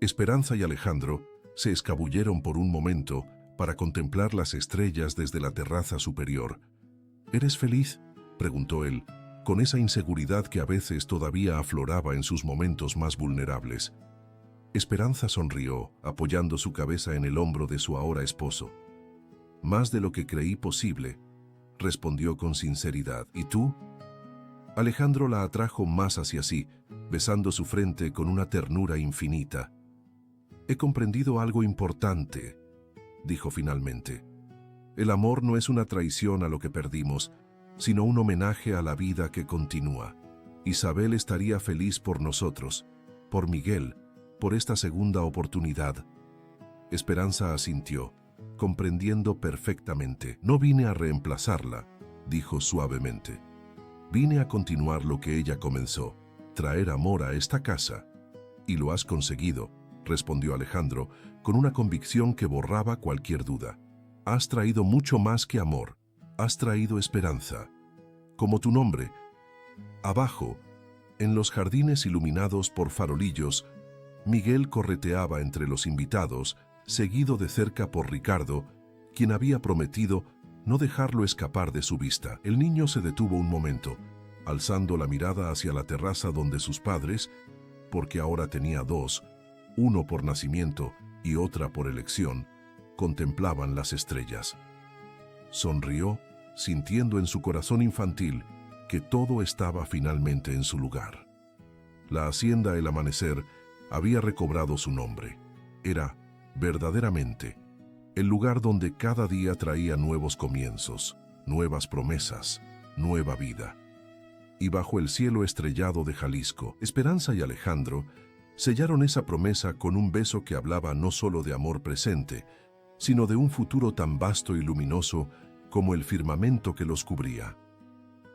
Esperanza y Alejandro se escabulleron por un momento para contemplar las estrellas desde la terraza superior. ¿Eres feliz?, preguntó él, con esa inseguridad que a veces todavía afloraba en sus momentos más vulnerables. Esperanza sonrió, apoyando su cabeza en el hombro de su ahora esposo. Más de lo que creí posible, respondió con sinceridad. ¿Y tú? Alejandro la atrajo más hacia sí, besando su frente con una ternura infinita. He comprendido algo importante, dijo finalmente. El amor no es una traición a lo que perdimos, sino un homenaje a la vida que continúa. Isabel estaría feliz por nosotros, por Miguel, por esta segunda oportunidad. Esperanza asintió, comprendiendo perfectamente. No vine a reemplazarla, dijo suavemente. Vine a continuar lo que ella comenzó, traer amor a esta casa. Y lo has conseguido, respondió Alejandro, con una convicción que borraba cualquier duda. Has traído mucho más que amor, has traído esperanza. Como tu nombre. Abajo, en los jardines iluminados por farolillos, Miguel correteaba entre los invitados, seguido de cerca por Ricardo, quien había prometido no dejarlo escapar de su vista. El niño se detuvo un momento, alzando la mirada hacia la terraza donde sus padres, porque ahora tenía dos, uno por nacimiento y otra por elección, contemplaban las estrellas. Sonrió sintiendo en su corazón infantil que todo estaba finalmente en su lugar. La hacienda El Amanecer había recobrado su nombre. Era, verdaderamente, el lugar donde cada día traía nuevos comienzos, nuevas promesas, nueva vida. Y bajo el cielo estrellado de Jalisco, Esperanza y Alejandro sellaron esa promesa con un beso que hablaba no solo de amor presente, sino de un futuro tan vasto y luminoso como el firmamento que los cubría.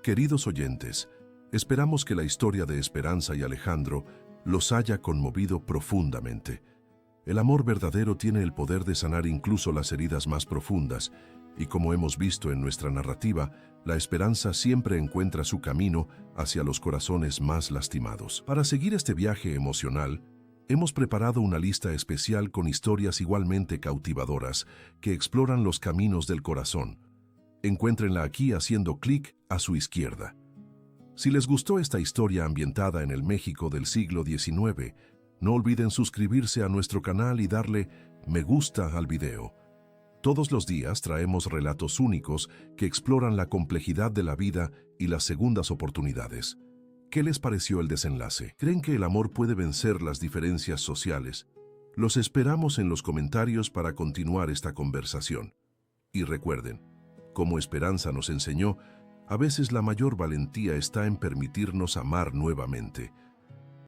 Queridos oyentes, esperamos que la historia de Esperanza y Alejandro los haya conmovido profundamente. El amor verdadero tiene el poder de sanar incluso las heridas más profundas, y como hemos visto en nuestra narrativa, la esperanza siempre encuentra su camino hacia los corazones más lastimados. Para seguir este viaje emocional, hemos preparado una lista especial con historias igualmente cautivadoras que exploran los caminos del corazón. Encuéntrenla aquí haciendo clic a su izquierda. Si les gustó esta historia ambientada en el México del siglo XIX, no olviden suscribirse a nuestro canal y darle me gusta al video. Todos los días traemos relatos únicos que exploran la complejidad de la vida y las segundas oportunidades. ¿Qué les pareció el desenlace? ¿Creen que el amor puede vencer las diferencias sociales? Los esperamos en los comentarios para continuar esta conversación. Y recuerden, como Esperanza nos enseñó, a veces la mayor valentía está en permitirnos amar nuevamente.